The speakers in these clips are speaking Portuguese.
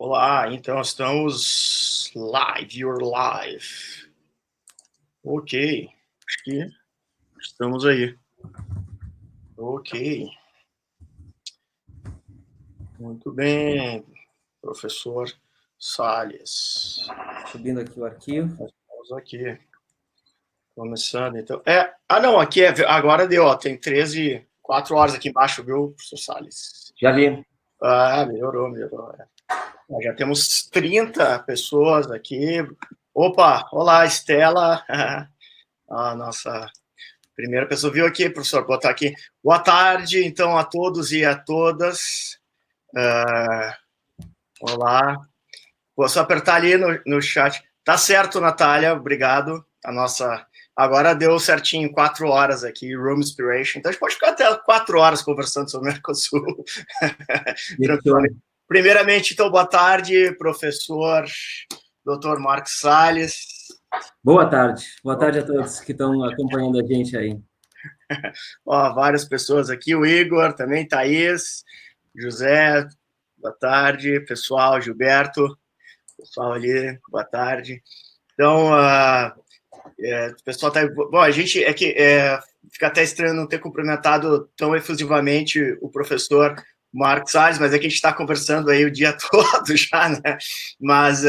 Olá, então estamos live, you're live. Ok, acho que estamos aí. Ok. Muito bem, professor Salles. Subindo aqui o arquivo. Estamos aqui. Começando, então. Não, aqui agora deu, ó, tem 4 horas aqui embaixo, viu, professor Salles? Já vi. Melhorou. Já temos 30 pessoas aqui. Opa, olá, Estela. A nossa primeira pessoa viu aqui, professor, vou botar aqui. Boa tarde, então, a todos e a todas. Olá. Vou só apertar ali no chat. Tá certo, Natália, obrigado. Agora deu certinho, 4 horas aqui, Room Inspiration. Então, a gente pode ficar até 4 horas conversando sobre o Mercosul. Primeiramente, então, boa tarde, professor Dr. Marcos Salles. Boa tarde. Boa tarde a todos que estão acompanhando a gente aí. Ó, várias pessoas aqui, o Igor também, Thaís, José, boa tarde, pessoal, Gilberto, pessoal ali, boa tarde. Então, o pessoal tá... Bom, a gente fica até estranho não ter cumprimentado tão efusivamente o professor Marcos Salles, mas é que a gente está conversando aí o dia todo já, né? Mas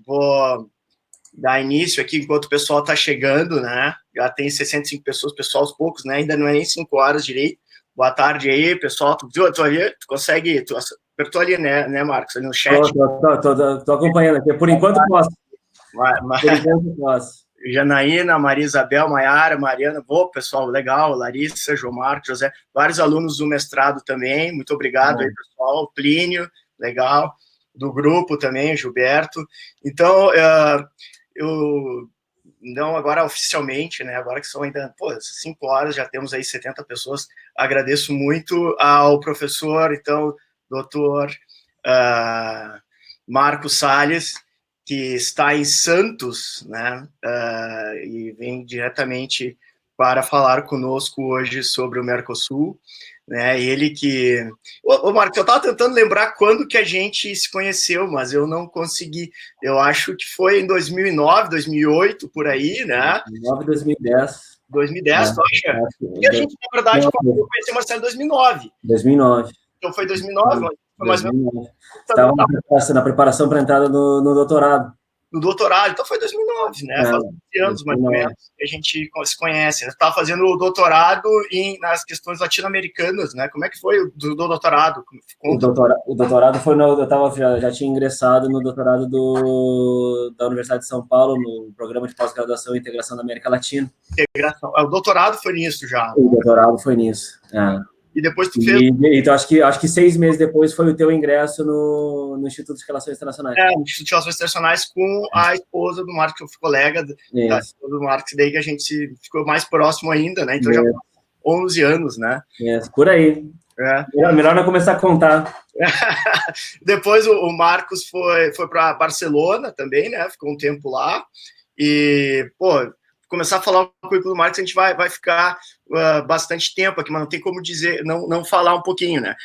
vou dar início aqui enquanto o pessoal está chegando, né? Já tem 65 pessoas, pessoal aos poucos, né? Ainda não é nem 5 horas direito. Boa tarde aí, pessoal. Tu consegue, tu apertou ali, né, Marcos, ali no chat? Tô acompanhando aqui. Por enquanto posso. Por enquanto posso. Janaína, Maria Isabel, Maiara, Mariana, pessoal, legal, Larissa, João Marcos, José, vários alunos do mestrado também, muito obrigado aí, pessoal, Plínio, legal, do grupo também, Gilberto. Então, não agora oficialmente, né, agora que são ainda 5 horas, já temos aí 70 pessoas, agradeço muito ao professor, então, doutor Marcos Salles, que está em Santos, né, e vem diretamente para falar conosco hoje sobre o Mercosul, né, ele que... Marcos, eu estava tentando lembrar quando que a gente se conheceu, mas eu não consegui. Eu acho que foi em 2009, 2008, por aí, né? 2009, 2010. 2010, tu acha? Porque a gente, na verdade, conheceu o Marcelo em 2009. 2009. Então foi 2009, mas foi mais ou menos... Estava na preparação para entrada no doutorado. No doutorado, então foi 2009, né? Faz 11 anos, mais ou menos, que a gente se conhece. Eu estava fazendo o doutorado nas questões latino-americanas, né? Como é que foi o doutorado? O doutorado foi já tinha ingressado no doutorado da Universidade de São Paulo, no programa de pós-graduação e integração da América Latina. Integração. O doutorado foi nisso já. O doutorado foi nisso, E depois tu fez... Então, acho que 6 meses depois foi o teu ingresso no Instituto de Relações Internacionais. No Instituto de Relações Internacionais com a esposa do Marcos, que eu fui colega da esposa do Marcos, daí que a gente ficou mais próximo ainda, né? Então já 11 anos, né? Por aí. Melhor não começar a contar. Depois o Marcos foi para Barcelona também, né? Ficou um tempo lá. E, começar a falar o currículo do Marcos, a gente vai ficar bastante tempo aqui, mas não tem como dizer, não falar um pouquinho, né?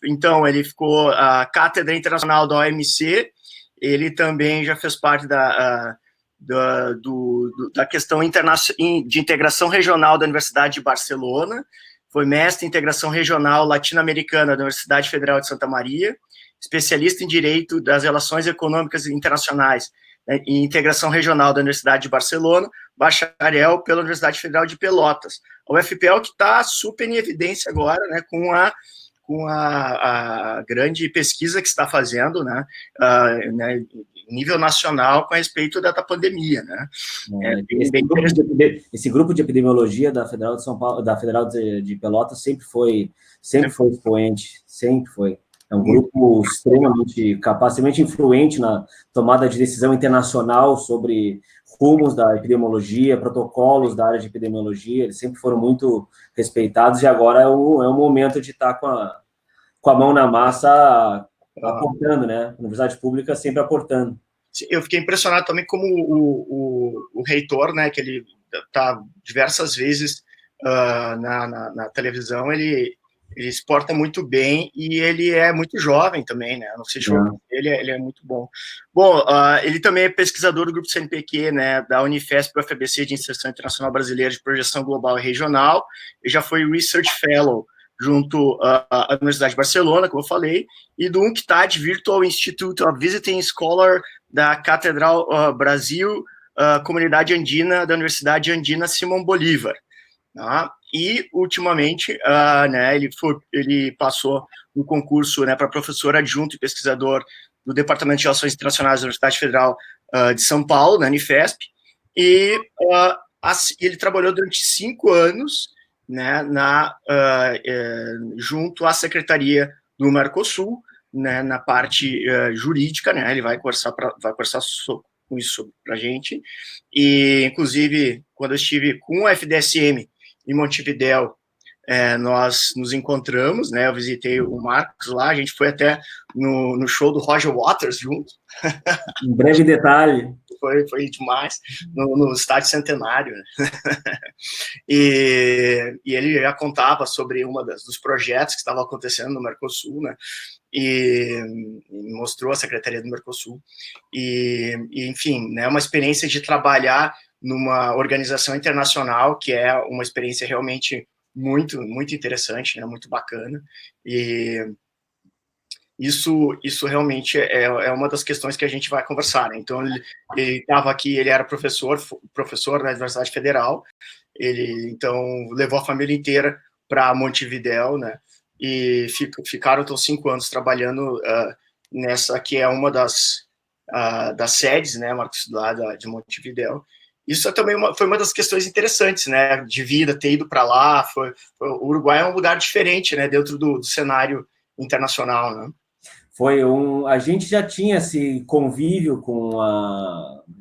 Então, ele ficou a Cátedra Internacional da OMC, ele também já fez parte da questão de integração regional da Universidade de Barcelona, foi mestre em integração regional latino-americana da Universidade Federal de Santa Maria, especialista em Direito das Relações Econômicas Internacionais e Integração Regional da Universidade de Barcelona, bacharel pela Universidade Federal de Pelotas. A UFPEL que está super em evidência agora, né, com a grande pesquisa que está fazendo, né, nível nacional com respeito da pandemia, né? Esse grupo de epidemiologia da Federal de São Paulo, da Federal de Pelotas sempre foi expoente, sempre foi. É um grupo extremamente capaz, extremamente influente na tomada de decisão internacional sobre rumos da epidemiologia, protocolos da área de epidemiologia, eles sempre foram muito respeitados e agora é um momento de estar com a mão na massa aportando, né? A universidade pública sempre aportando. Eu fiquei impressionado também como o reitor, né, que ele está diversas vezes na televisão, ele Ele se porta muito bem e ele é muito jovem também, né? Não sei se ele é muito bom. Bom, ele também é pesquisador do grupo CNPq, né? Da Unifesp, UFABC de Inserção Internacional Brasileira de Projeção Global e Regional. Ele já foi Research Fellow junto à Universidade de Barcelona, como eu falei, e do UNCTAD Virtual Institute of Visiting Scholar da Catedral Brasil, Comunidade Andina da Universidade Andina Simão Bolívar. Tá? E, ultimamente, né, ele passou um concurso, né, para professor adjunto e pesquisador do Departamento de Relações Internacionais da Universidade Federal de São Paulo, na Unifesp, e ele trabalhou durante 5 anos, né, junto à Secretaria do Mercosul, né, na parte jurídica, né, ele vai conversar com isso para a gente, e, inclusive, quando eu estive com o FDSM em Montevidéu, nós nos encontramos, né? Eu visitei o Marcos lá, a gente foi até no show do Roger Waters junto. Um breve detalhe. Foi demais, no Estádio Centenário. Né? E ele já contava sobre dos projetos que estavam acontecendo no Mercosul, né? E mostrou a Secretaria do Mercosul. Enfim, né, uma experiência de trabalhar numa organização internacional, que é uma experiência realmente muito, muito interessante, né, muito bacana, e isso realmente é uma das questões que a gente vai conversar, né? Então, ele estava aqui, ele era professor na Universidade Federal, ele, então, levou a família inteira para Montevidéu, né, e ficaram, então, 5 anos trabalhando nessa, que é uma das sedes, né, Marcos, lá de Montevidéu. Isso também foi uma das questões interessantes, né, de vida, ter ido para lá. O Uruguai é um lugar diferente, né, dentro do cenário internacional, né? A gente já tinha esse convívio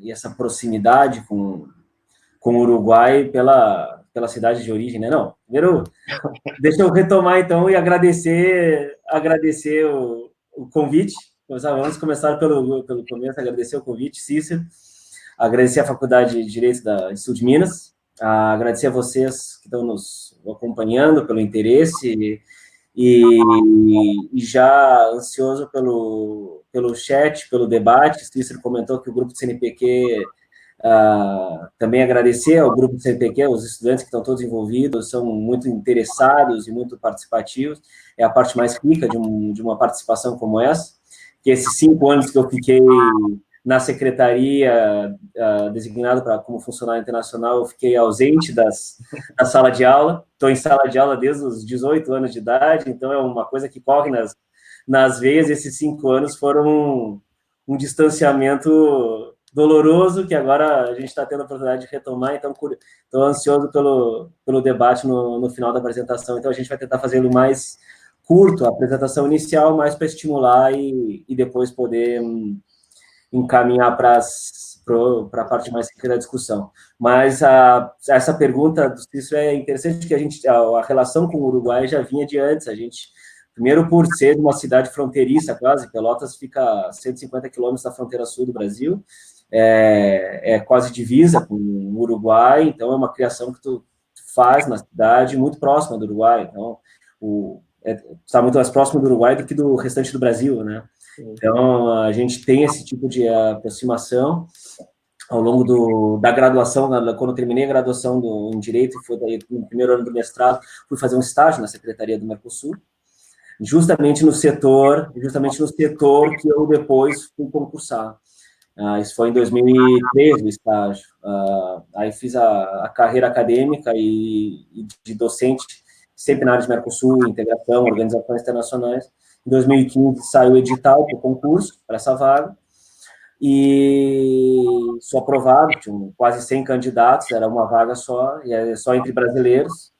e essa proximidade com o Uruguai pela cidade de origem, né? Não, primeiro, deixa eu retomar então e agradecer o convite. Vamos começar pelo começo, agradecer o convite, Cícero, agradecer a Faculdade de Direito da Instituto de Minas, agradecer a vocês que estão nos acompanhando pelo interesse e já ansioso pelo chat, pelo debate. Cícero comentou que o grupo do CNPq, também agradecer ao grupo do CNPq, os estudantes que estão todos envolvidos, são muito interessados e muito participativos, é a parte mais rica de uma participação como essa, que esses 5 anos que eu fiquei na secretaria, designado como funcionário internacional, eu fiquei ausente da sala de aula. Estou em sala de aula desde os 18 anos de idade, então é uma coisa que corre nas veias. Esses 5 anos foram um distanciamento doloroso, que agora a gente está tendo a oportunidade de retomar, então estou ansioso pelo debate no final da apresentação. Então a gente vai tentar fazê-lo mais curto, a apresentação inicial, mais para estimular e depois poder encaminhar para a parte mais rica da discussão. Mas essa pergunta do Cícero é interessante, porque a relação com o Uruguai já vinha de antes. A gente, primeiro, por ser uma cidade fronteiriça, quase, Pelotas fica a 150 quilômetros da fronteira sul do Brasil, é quase divisa com o Uruguai, então é uma criação que tu faz na cidade muito próxima do Uruguai. Então, está muito mais próximo do Uruguai do que do restante do Brasil, né? Então, a gente tem esse tipo de aproximação ao longo da graduação. Quando eu terminei a graduação em Direito, foi daí, no primeiro ano do mestrado, fui fazer um estágio na Secretaria do Mercosul, justamente no setor que eu depois fui concursar. Isso foi em 2013, o estágio. Aí fiz a carreira acadêmica e de docente, sempre na área de Mercosul, integração, organizações internacionais. Em 2015 saiu o edital para o concurso, para essa vaga, e sou aprovado. Tinham quase 100 candidatos, era uma vaga só, e só entre brasileiros.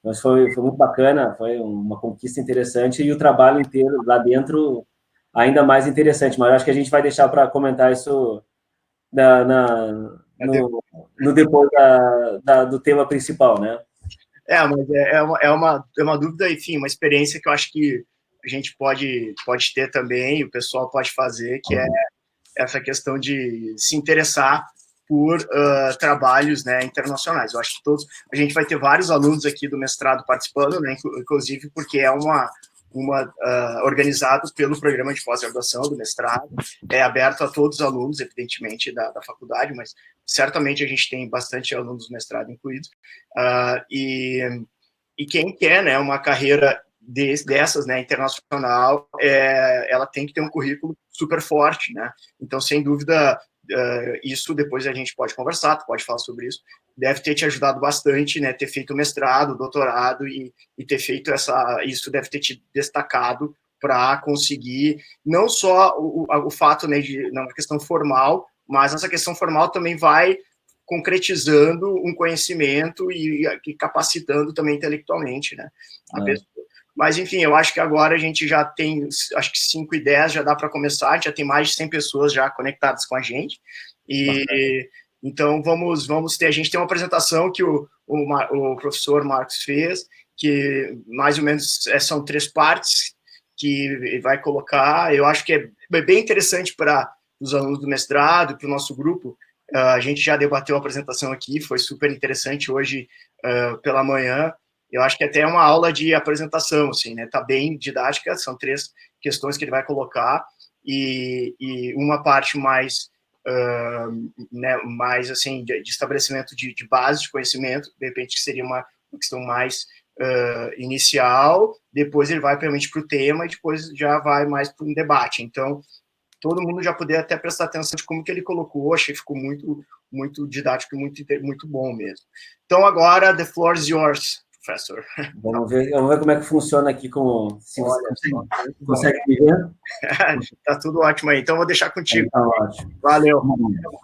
Mas foi muito bacana, foi uma conquista interessante, e o trabalho inteiro lá dentro ainda mais interessante. Mas acho que a gente vai deixar para comentar isso no depois do tema principal, né? Mas é uma dúvida, enfim, uma experiência que eu acho que a gente pode ter também, o pessoal pode fazer, que é essa questão de se interessar por trabalhos, né, internacionais. Eu acho que a gente vai ter vários alunos aqui do mestrado participando, né, inclusive porque é organizado pelo programa de pós-graduação do mestrado, é aberto a todos os alunos, evidentemente, da faculdade, mas certamente a gente tem bastante alunos do mestrado incluídos, e quem quer, né, uma carreira dessas, né, internacional, ela tem que ter um currículo super forte, né, então, sem dúvida, isso depois a gente pode conversar, tu pode falar sobre isso, deve ter te ajudado bastante, né, ter feito mestrado, doutorado e ter feito isso deve ter te destacado para conseguir, não só o fato, né, de uma questão formal, mas essa questão formal também vai concretizando um conhecimento e capacitando também intelectualmente, né, a pessoa. Mas, enfim, eu acho que agora a gente já tem, acho que 5 e 10 já dá para começar, já tem mais de 100 pessoas já conectadas com a gente, e então vamos ter, a gente tem uma apresentação que o professor Marcos fez, que mais ou menos são 3 partes, que vai colocar, eu acho que é bem interessante para os alunos do mestrado, para o nosso grupo, a gente já debateu a apresentação aqui, foi super interessante hoje pela manhã, eu acho que até é uma aula de apresentação, assim, né, tá bem didática, são 3 questões que ele vai colocar, e uma parte mais, né, mais, assim, de estabelecimento de base de conhecimento, de repente que seria uma questão mais inicial, depois ele vai realmente para o tema, e depois já vai mais para um debate, então, todo mundo já poder até prestar atenção de como que ele colocou, achei que ficou muito didático, muito bom mesmo. Então, agora, the floor is yours, professor. Vamos ver como é que funciona aqui com... Se você consegue me ver? Tá tudo ótimo aí. Então, vou deixar contigo. Tá ótimo. Valeu.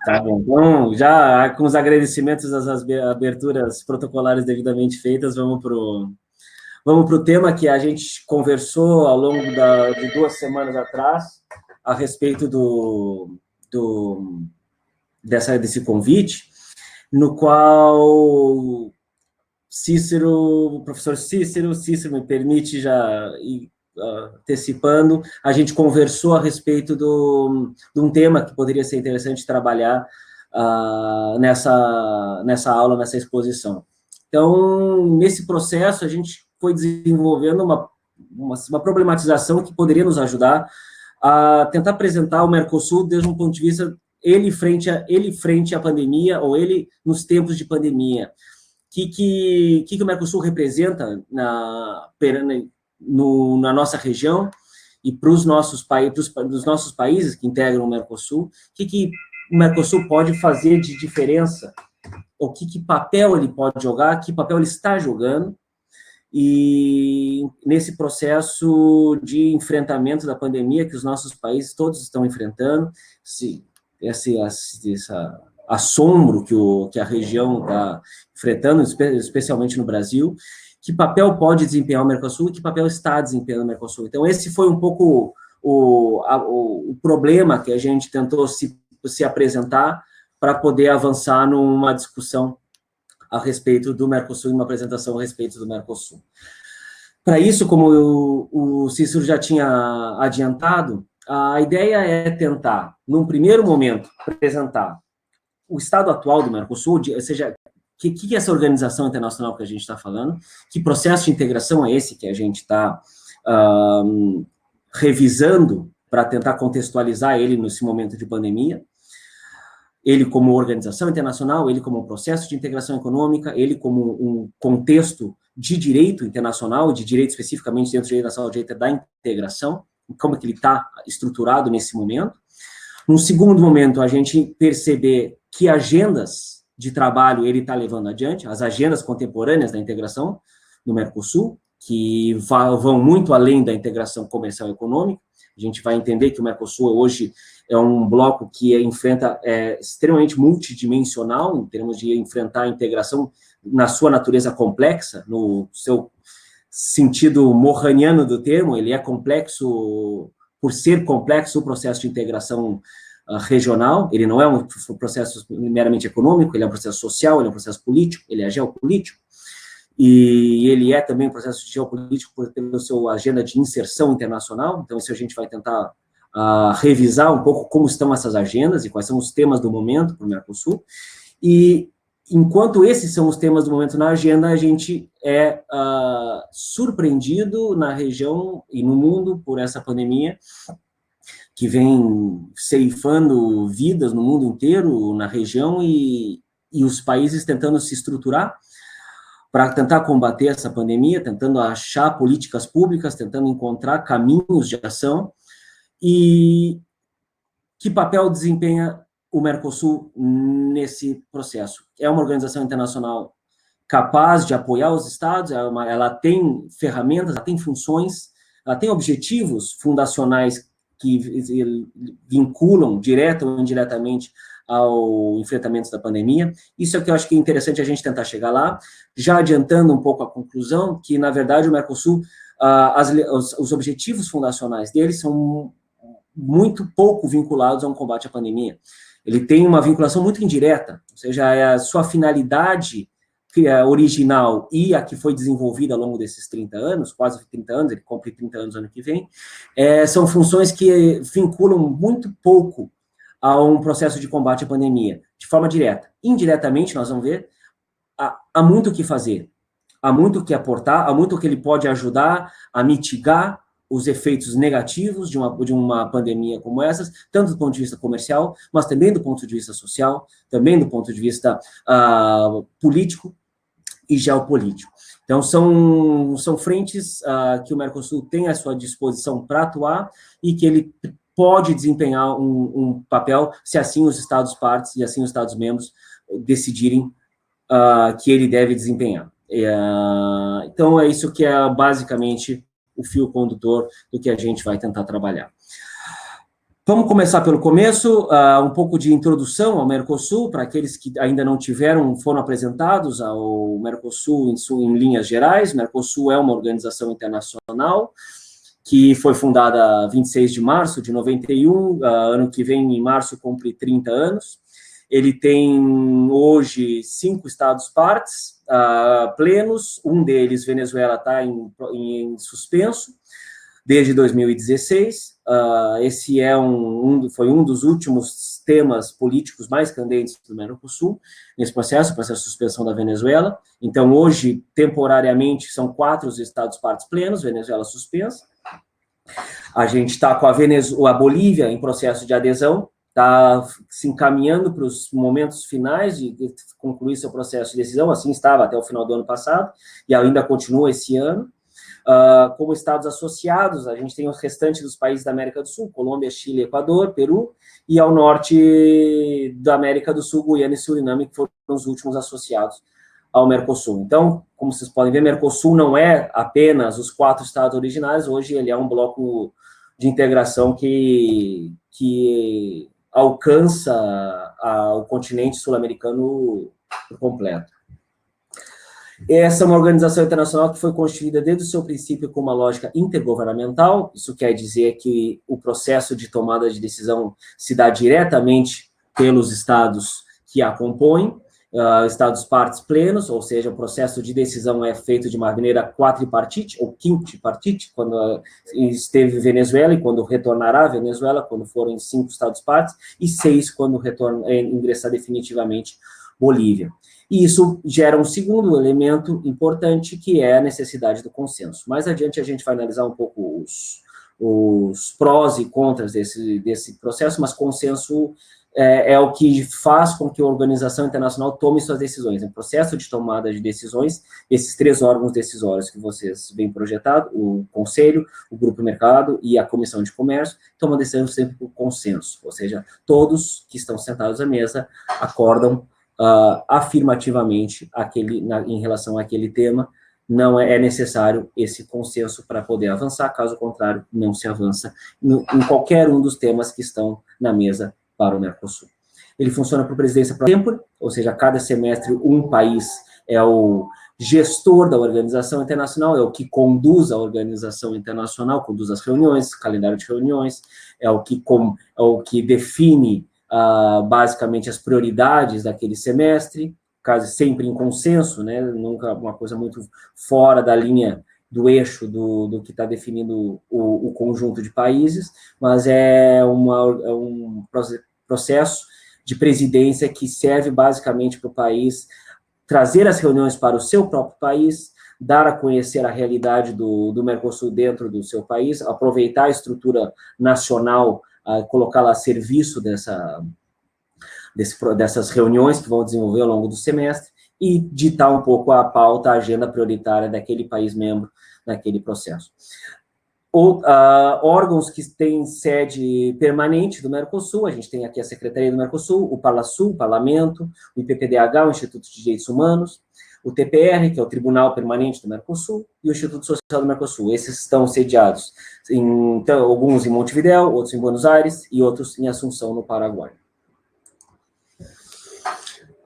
Tá bom. Então, já com os agradecimentos às aberturas protocolares devidamente feitas, vamos pro tema que a gente conversou ao longo de 2 semanas atrás, a respeito desse convite, no qual o professor Cícero me permite já ir antecipando, a gente conversou a respeito de um tema que poderia ser interessante trabalhar nessa aula, nessa exposição. Então, nesse processo, a gente foi desenvolvendo uma problematização que poderia nos ajudar a tentar apresentar o Mercosul desde um ponto de vista ele frente à pandemia, ou ele nos tempos de pandemia. Que o Mercosul representa na nossa região e para os nossos países que integram o Mercosul, o que o Mercosul pode fazer de diferença, ou que papel ele pode jogar, que papel ele está jogando, e nesse processo de enfrentamento da pandemia que os nossos países todos estão enfrentando, esse assombro que a região está enfrentando, especialmente no Brasil, que papel pode desempenhar o Mercosul e que papel está desempenhando o Mercosul. Então, esse foi um pouco o problema que a gente tentou se apresentar para poder avançar numa discussão a respeito do Mercosul, uma apresentação a respeito do Mercosul. Para isso, como o Cícero já tinha adiantado, a ideia é tentar, num primeiro momento, apresentar o estado atual do Mercosul, ou seja, o que é essa organização internacional que a gente está falando, que processo de integração é esse que a gente está revisando para tentar contextualizar ele nesse momento de pandemia, ele como organização internacional, ele como um processo de integração econômica, ele como um contexto de direito internacional, de direito especificamente dentro do direito nacional, de direito da integração, como é que ele está estruturado nesse momento. Num segundo momento, a gente perceber que agendas de trabalho ele está levando adiante, as agendas contemporâneas da integração no Mercosul, que vão muito além da integração comercial e econômica. A gente vai entender que o Mercosul hoje é um bloco que extremamente multidimensional, em termos de enfrentar a integração na sua natureza complexa, no seu sentido morraniano do termo, ele é complexo, por ser complexo o processo de integração regional, ele não é um processo meramente econômico, ele é um processo social, ele é um processo político, ele é geopolítico, e ele é também um processo geopolítico pela sua agenda de inserção internacional, então isso a gente vai tentar revisar um pouco como estão essas agendas e quais são os temas do momento para o Mercosul. E, enquanto esses são os temas do momento na agenda, a gente é surpreendido na região e no mundo por essa pandemia, que vem ceifando vidas no mundo inteiro, na região, e os países tentando se estruturar para tentar combater essa pandemia, tentando achar políticas públicas, tentando encontrar caminhos de ação. E que papel desempenha o Mercosul nesse processo? É uma organização internacional capaz de apoiar os estados, ela tem ferramentas, ela tem funções, ela tem objetivos fundacionais que vinculam, direta ou indiretamente, ao enfrentamento da pandemia. Isso é o que eu acho que é interessante a gente tentar chegar lá, já adiantando um pouco a conclusão, que, na verdade, o Mercosul, os objetivos fundacionais dele são muito pouco vinculados a um combate à pandemia. Ele tem uma vinculação muito indireta, ou seja, a sua finalidade original e a que foi desenvolvida ao longo desses 30 anos, quase 30 anos, ele cumpre 30 anos ano que vem, são funções que vinculam muito pouco a um processo de combate à pandemia, de forma direta. Indiretamente, nós vamos ver, há muito o que fazer, há muito o que aportar, há muito o que ele pode ajudar a mitigar os efeitos negativos de uma pandemia como essas, tanto do ponto de vista comercial, mas também do ponto de vista social, também do ponto de vista político e geopolítico. Então, são frentes que o Mercosul tem à sua disposição para atuar e que ele pode desempenhar um papel, se assim os Estados-partes e assim os Estados-membros decidirem que ele deve desempenhar. Então, é isso que é basicamente o fio condutor do que a gente vai tentar trabalhar. Vamos começar pelo começo, um pouco de introdução ao Mercosul, para aqueles que ainda não foram apresentados ao Mercosul em linhas gerais. O Mercosul é uma organização internacional que foi fundada 26 de março de 91, ano que vem, em março, cumpre 30 anos. Ele tem, hoje, 5 estados-partes plenos, um deles, Venezuela, está em suspenso, desde 2016. Esse foi um dos últimos temas políticos mais candentes do Mercosul, nesse processo de suspensão da Venezuela. Então, hoje, temporariamente, são 4 os estados-partes plenos, Venezuela suspensa. A gente está com a Bolívia em processo de adesão, está se encaminhando para os momentos finais de concluir seu processo de decisão, assim estava até o final do ano passado, e ainda continua esse ano. Como estados associados, a gente tem o restante dos países da América do Sul, Colômbia, Chile, Equador, Peru, e ao norte da América do Sul, Guiana e Suriname, que foram os últimos associados ao Mercosul. Então, como vocês podem ver, Mercosul não é apenas os 4 estados originais, hoje ele é um bloco de integração que alcança o continente sul-americano por completo. Essa é uma organização internacional que foi constituída desde o seu princípio com uma lógica intergovernamental. Isso quer dizer que o processo de tomada de decisão se dá diretamente pelos estados que a compõem, estados-partes plenos, ou seja, o processo de decisão é feito de maneira quadripartite ou quintipartite, quando esteve Venezuela e quando retornará a Venezuela, quando forem 5 estados-partes, e 6 quando ingressar definitivamente Bolívia. E isso gera um segundo elemento importante, que é a necessidade do consenso. Mais adiante a gente vai analisar um pouco os prós e contras desse processo, mas consenso é o que faz com que a organização internacional tome suas decisões. No processo de tomada de decisões, esses 3 órgãos decisórios que vocês veem projetado, o Conselho, o Grupo Mercado e a Comissão de Comércio, tomam decisão sempre por consenso, ou seja, todos que estão sentados à mesa acordam afirmativamente em relação àquele tema. Não é necessário esse consenso para poder avançar, caso contrário, não se avança em qualquer um dos temas que estão na mesa para o Mercosul. Ele funciona por presidência pro tempore, ou seja, cada semestre um país é o gestor da organização internacional, é o que conduz a organização internacional, conduz as reuniões, calendário de reuniões, é o que define basicamente as prioridades daquele semestre, quase sempre em consenso, né? Nunca uma coisa muito fora da linha do eixo do que está definindo o conjunto de países, mas é um processo de presidência que serve basicamente para o país trazer as reuniões para o seu próprio país, dar a conhecer a realidade do Mercosul dentro do seu país, aproveitar a estrutura nacional, colocá-la a serviço dessas reuniões que vão desenvolver ao longo do semestre, e ditar um pouco a pauta, a agenda prioritária daquele país membro naquele processo. Órgãos que têm sede permanente do Mercosul, a gente tem aqui a Secretaria do Mercosul, o Parlasul, o Parlamento, o IPPDH, o Instituto de Direitos Humanos, o TPR, que é o Tribunal Permanente do Mercosul, e o Instituto Social do Mercosul. Esses estão sediados, alguns em Montevidéu, outros em Buenos Aires, e outros em Assunção, no Paraguai.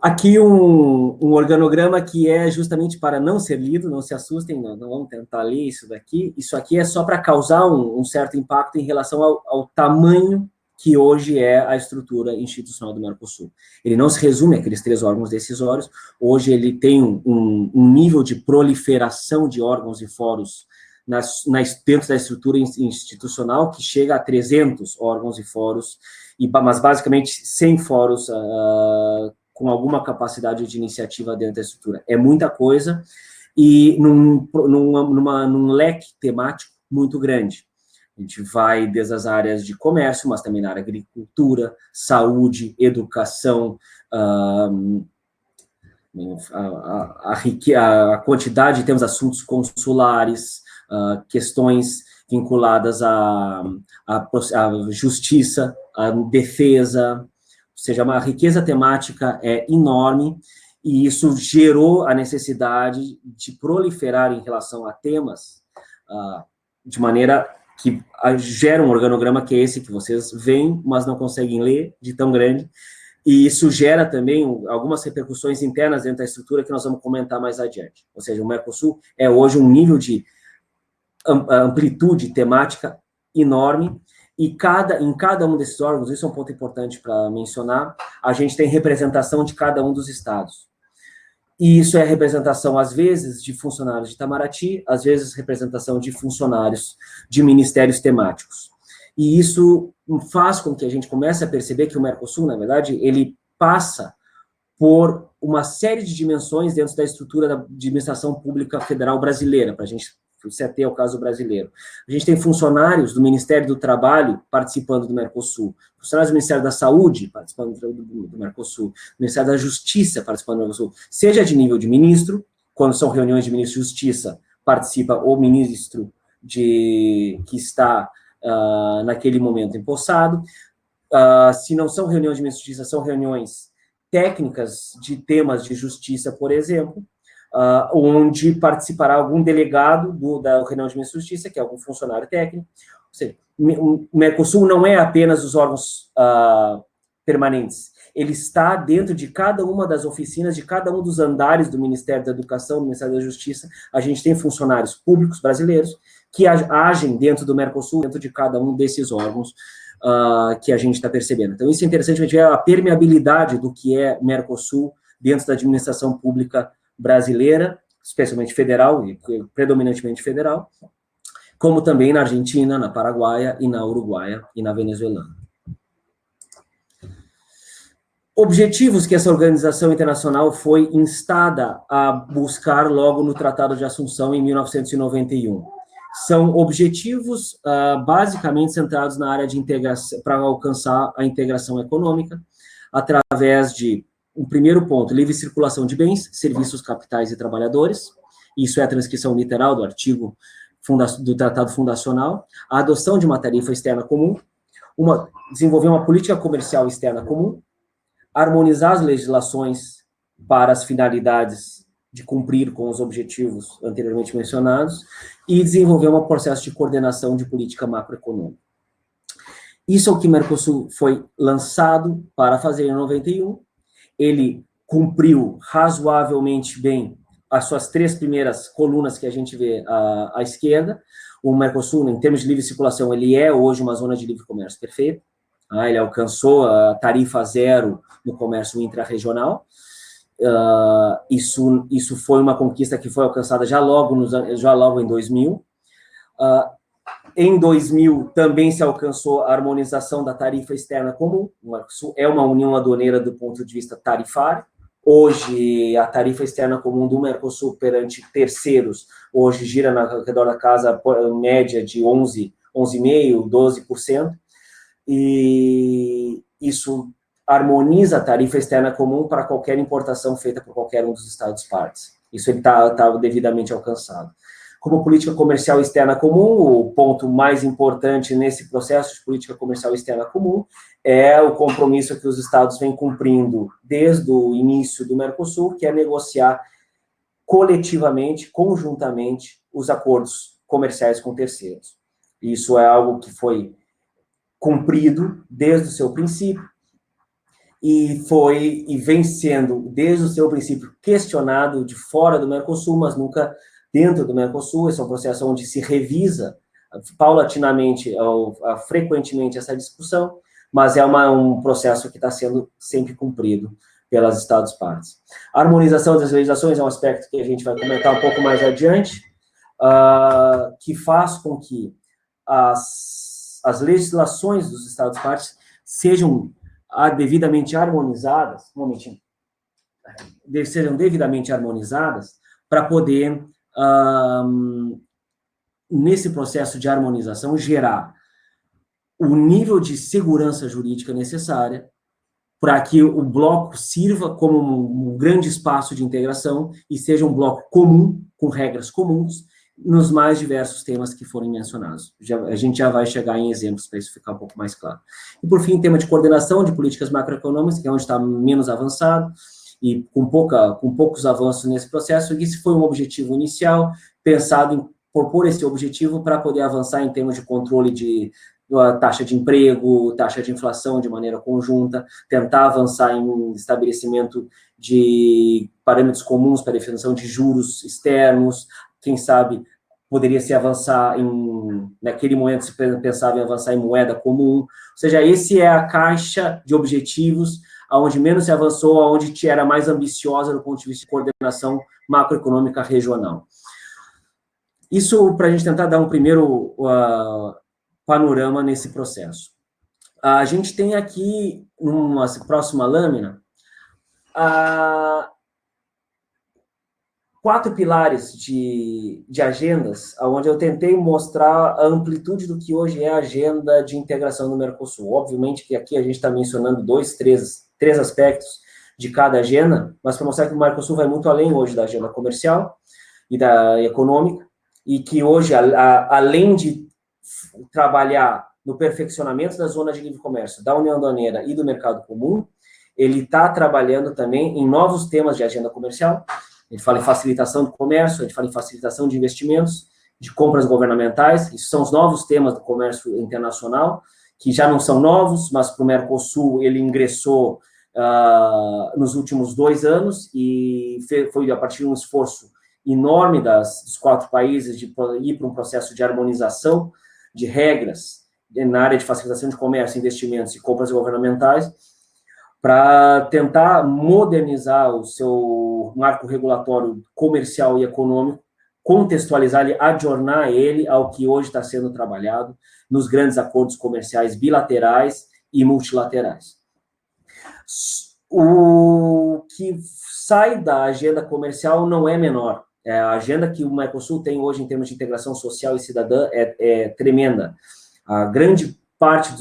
Aqui um organograma que é justamente para não ser lido, não se assustem, não vamos tentar ler isso daqui. Isso aqui é só para causar um certo impacto em relação ao tamanho que hoje é a estrutura institucional do Mercosul. Ele não se resume àqueles 3 órgãos decisórios, hoje ele tem um nível de proliferação de órgãos e fóruns dentro da estrutura institucional que chega a 300 órgãos e fóruns, mas basicamente 100 fóruns com alguma capacidade de iniciativa dentro da estrutura. É muita coisa, e num leque temático muito grande. A gente vai desde as áreas de comércio, mas também na área de agricultura, saúde, educação, a quantidade, temos assuntos consulares, questões vinculadas à justiça, à defesa, ou seja, uma riqueza temática é enorme, e isso gerou a necessidade de proliferar em relação a temas, de maneira que gera um organograma que é esse que vocês veem, mas não conseguem ler, de tão grande, e isso gera também algumas repercussões internas dentro da estrutura que nós vamos comentar mais adiante. Ou seja, o Mercosul é hoje um nível de amplitude temática enorme, e em cada um desses órgãos, isso é um ponto importante para mencionar, a gente tem representação de cada um dos estados. E isso é representação, às vezes, de funcionários de Itamaraty, às vezes representação de funcionários de ministérios temáticos. E isso faz com que a gente comece a perceber que o Mercosul, na verdade, ele passa por uma série de dimensões dentro da estrutura da administração pública federal brasileira, para a gente se ater ao caso brasileiro. A gente tem funcionários do Ministério do Trabalho participando do Mercosul, funcionários do Ministério da Saúde participando do Mercosul, do Ministério da Justiça participando do Mercosul, seja de nível de ministro, quando são reuniões de ministro de Justiça, participa o ministro que está naquele momento empossado. Se não são reuniões de ministro de Justiça, são reuniões técnicas de temas de justiça, por exemplo, onde participará algum delegado da reunião de ministro de Justiça, que é algum funcionário técnico. Ou seja, o Mercosul não é apenas os órgãos permanentes, ele está dentro de cada uma das oficinas, de cada um dos andares do Ministério da Educação, do Ministério da Justiça. A gente tem funcionários públicos brasileiros que agem dentro do Mercosul, dentro de cada um desses órgãos que a gente está percebendo. Então, isso é interessante, a gente vê a permeabilidade do que é Mercosul dentro da administração pública brasileira, especialmente federal, e predominantemente federal, como também na Argentina, na Paraguaia, e na Uruguaia, e na Venezuelana. Objetivos que essa organização internacional foi instada a buscar logo no Tratado de Assunção, em 1991. São objetivos basicamente centrados na área de integração, para alcançar a integração econômica, através de um primeiro ponto, livre circulação de bens, serviços, capitais e trabalhadores. Isso é a transcrição literal do artigo do Tratado Fundacional. A adoção de uma tarifa externa comum, desenvolver uma política comercial externa comum, harmonizar as legislações para as finalidades de cumprir com os objetivos anteriormente mencionados e desenvolver um processo de coordenação de política macroeconômica. Isso é o que o Mercosul foi lançado para fazer em 91. Ele cumpriu razoavelmente bem as suas 3 primeiras colunas que a gente vê à esquerda. O Mercosul, em termos de livre circulação, ele é hoje uma zona de livre comércio perfeita. Ele alcançou a tarifa zero no comércio intra-regional. Isso foi uma conquista que foi alcançada já logo em 2000. Em 2000, também se alcançou a harmonização da tarifa externa comum. O Mercosul é uma união aduaneira do ponto de vista tarifário. Hoje, a tarifa externa comum do Mercosul perante terceiros, hoje gira ao redor da casa média de 11,5%, 12%, e isso harmoniza a tarifa externa comum para qualquer importação feita por qualquer um dos Estados partes. Isso está devidamente alcançado. Como política comercial externa comum, o ponto mais importante nesse processo de política comercial externa comum é o compromisso que os Estados vêm cumprindo desde o início do Mercosul, que é negociar coletivamente, conjuntamente, os acordos comerciais com terceiros. Isso é algo que foi cumprido desde o seu princípio e vem sendo, desde o seu princípio, questionado de fora do Mercosul, mas nunca dentro do Mercosul. Esse é um processo onde se revisa paulatinamente, frequentemente, essa discussão, mas é um processo que está sendo sempre cumprido pelas Estados-partes. A harmonização das legislações é um aspecto que a gente vai comentar um pouco mais adiante, que faz com que as legislações dos Estados-partes sejam devidamente harmonizadas, para poder, nesse processo de harmonização, gerar o nível de segurança jurídica necessária para que o bloco sirva como um grande espaço de integração e seja um bloco comum, com regras comuns, nos mais diversos temas que forem mencionados. A gente já vai chegar em exemplos para isso ficar um pouco mais claro. E, por fim, tema de coordenação de políticas macroeconômicas, que é onde está menos avançado, e com poucos avanços nesse processo. Esse foi um objetivo inicial, pensado em propor esse objetivo para poder avançar em termos de controle de taxa de emprego, taxa de inflação de maneira conjunta, tentar avançar em estabelecimento de parâmetros comuns para a definição de juros externos. Quem sabe poderia se avançar naquele momento se pensava em avançar em moeda comum. Ou seja, esse é a caixa de objetivos onde menos se avançou, onde era mais ambiciosa do ponto de vista de coordenação macroeconômica regional. Isso para a gente tentar dar um primeiro panorama nesse processo. A gente tem aqui, numa próxima lâmina, 4 pilares de agendas, onde eu tentei mostrar a amplitude do que hoje é a agenda de integração do Mercosul. Obviamente que aqui a gente está mencionando 3 aspectos de cada agenda, mas para mostrar que o Mercosul vai muito além hoje da agenda comercial e da econômica, e que hoje, além de trabalhar no perfeccionamento da zona de livre comércio, da União Aduaneira e do mercado comum, ele está trabalhando também em novos temas de agenda comercial. A gente fala em facilitação do comércio, a gente fala em facilitação de investimentos, de compras governamentais. Isso são os novos temas do comércio internacional, que já não são novos, mas para o Mercosul ele ingressou nos últimos 2 anos e foi a partir de um esforço enorme dos 4 países de ir para um processo de harmonização de regras na área de facilitação de comércio, investimentos e compras governamentais, para tentar modernizar o seu marco regulatório comercial e econômico, contextualizar ele, adornar ele ao que hoje está sendo trabalhado nos grandes acordos comerciais bilaterais e multilaterais. O que sai da agenda comercial não é menor. A agenda que o Mercosul tem hoje em termos de integração social e cidadã é tremenda. A grande parte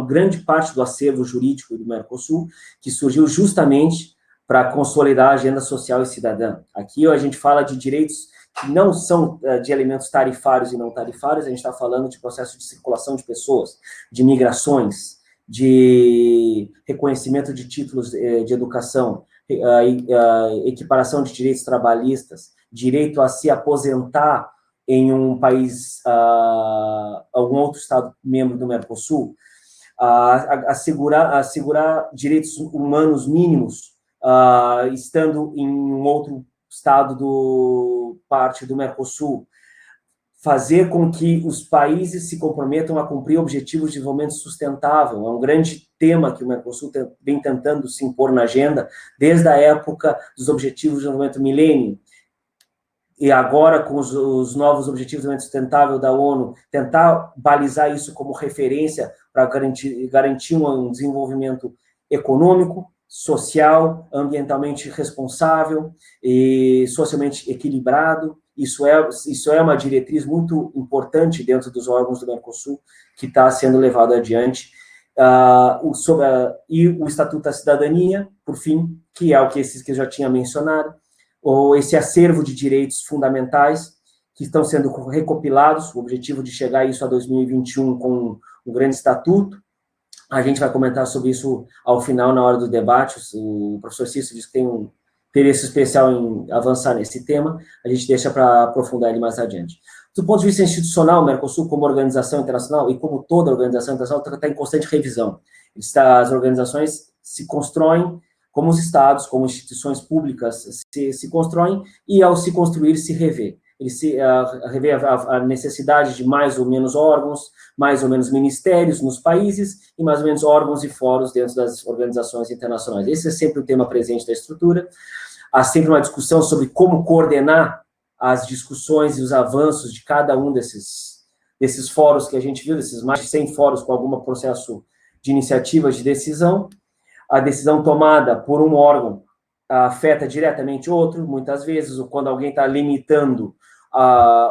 grande parte do acervo jurídico do Mercosul, que surgiu justamente para consolidar a agenda social e cidadã. Aqui a gente fala de direitos que não são de elementos tarifários e não tarifários, a gente está falando de processo de circulação de pessoas, de migrações, de reconhecimento de títulos de educação, equiparação de direitos trabalhistas, direito a se aposentar em um país, algum outro Estado membro do Mercosul, assegurar direitos humanos mínimos, estando em um outro Estado parte do Mercosul, fazer com que os países se comprometam a cumprir objetivos de desenvolvimento sustentável. É um grande tema que o Mercosul vem tentando se impor na agenda desde a época dos Objetivos de Desenvolvimento Milênio. E agora, com os novos Objetivos de Desenvolvimento Sustentável da ONU, tentar balizar isso como referência para garantir um desenvolvimento econômico, social, ambientalmente responsável e socialmente equilibrado. Isso é uma diretriz muito importante dentro dos órgãos do Mercosul, que está sendo levado adiante. E o Estatuto da Cidadania, por fim, que é o que eu já tinha mencionado, ou esse acervo de direitos fundamentais que estão sendo recopilados, o objetivo de chegar a isso a 2021 com um grande estatuto. A gente vai comentar sobre isso ao final, na hora do debate. O professor Cícero disse que tem um interesse especial em avançar nesse tema, a gente deixa para aprofundar ele mais adiante. Do ponto de vista institucional, o Mercosul, como organização internacional, e como toda organização internacional, está em constante revisão. As organizações se constroem como os estados, como instituições públicas se constroem, e ao se construir, se revê. Ele se revê a necessidade de mais ou menos órgãos, mais ou menos ministérios nos países, e mais ou menos órgãos e fóruns dentro das organizações internacionais. Esse é sempre o tema presente da estrutura. Há sempre uma discussão sobre como coordenar as discussões e os avanços de cada um desses fóruns que a gente viu, desses mais de 100 fóruns com algum processo de iniciativa de decisão. A decisão tomada por um órgão afeta diretamente outro, muitas vezes, ou quando alguém está limitando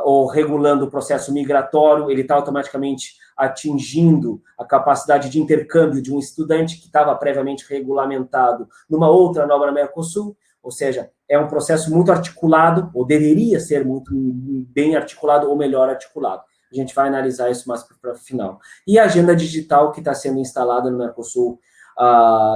ou regulando o processo migratório, ele está automaticamente atingindo a capacidade de intercâmbio de um estudante que estava previamente regulamentado numa outra norma Mercosul, ou seja, é um processo muito articulado, ou deveria ser muito bem articulado, ou melhor articulado. A gente vai analisar isso mais para o final. E a agenda digital que está sendo instalada no Mercosul,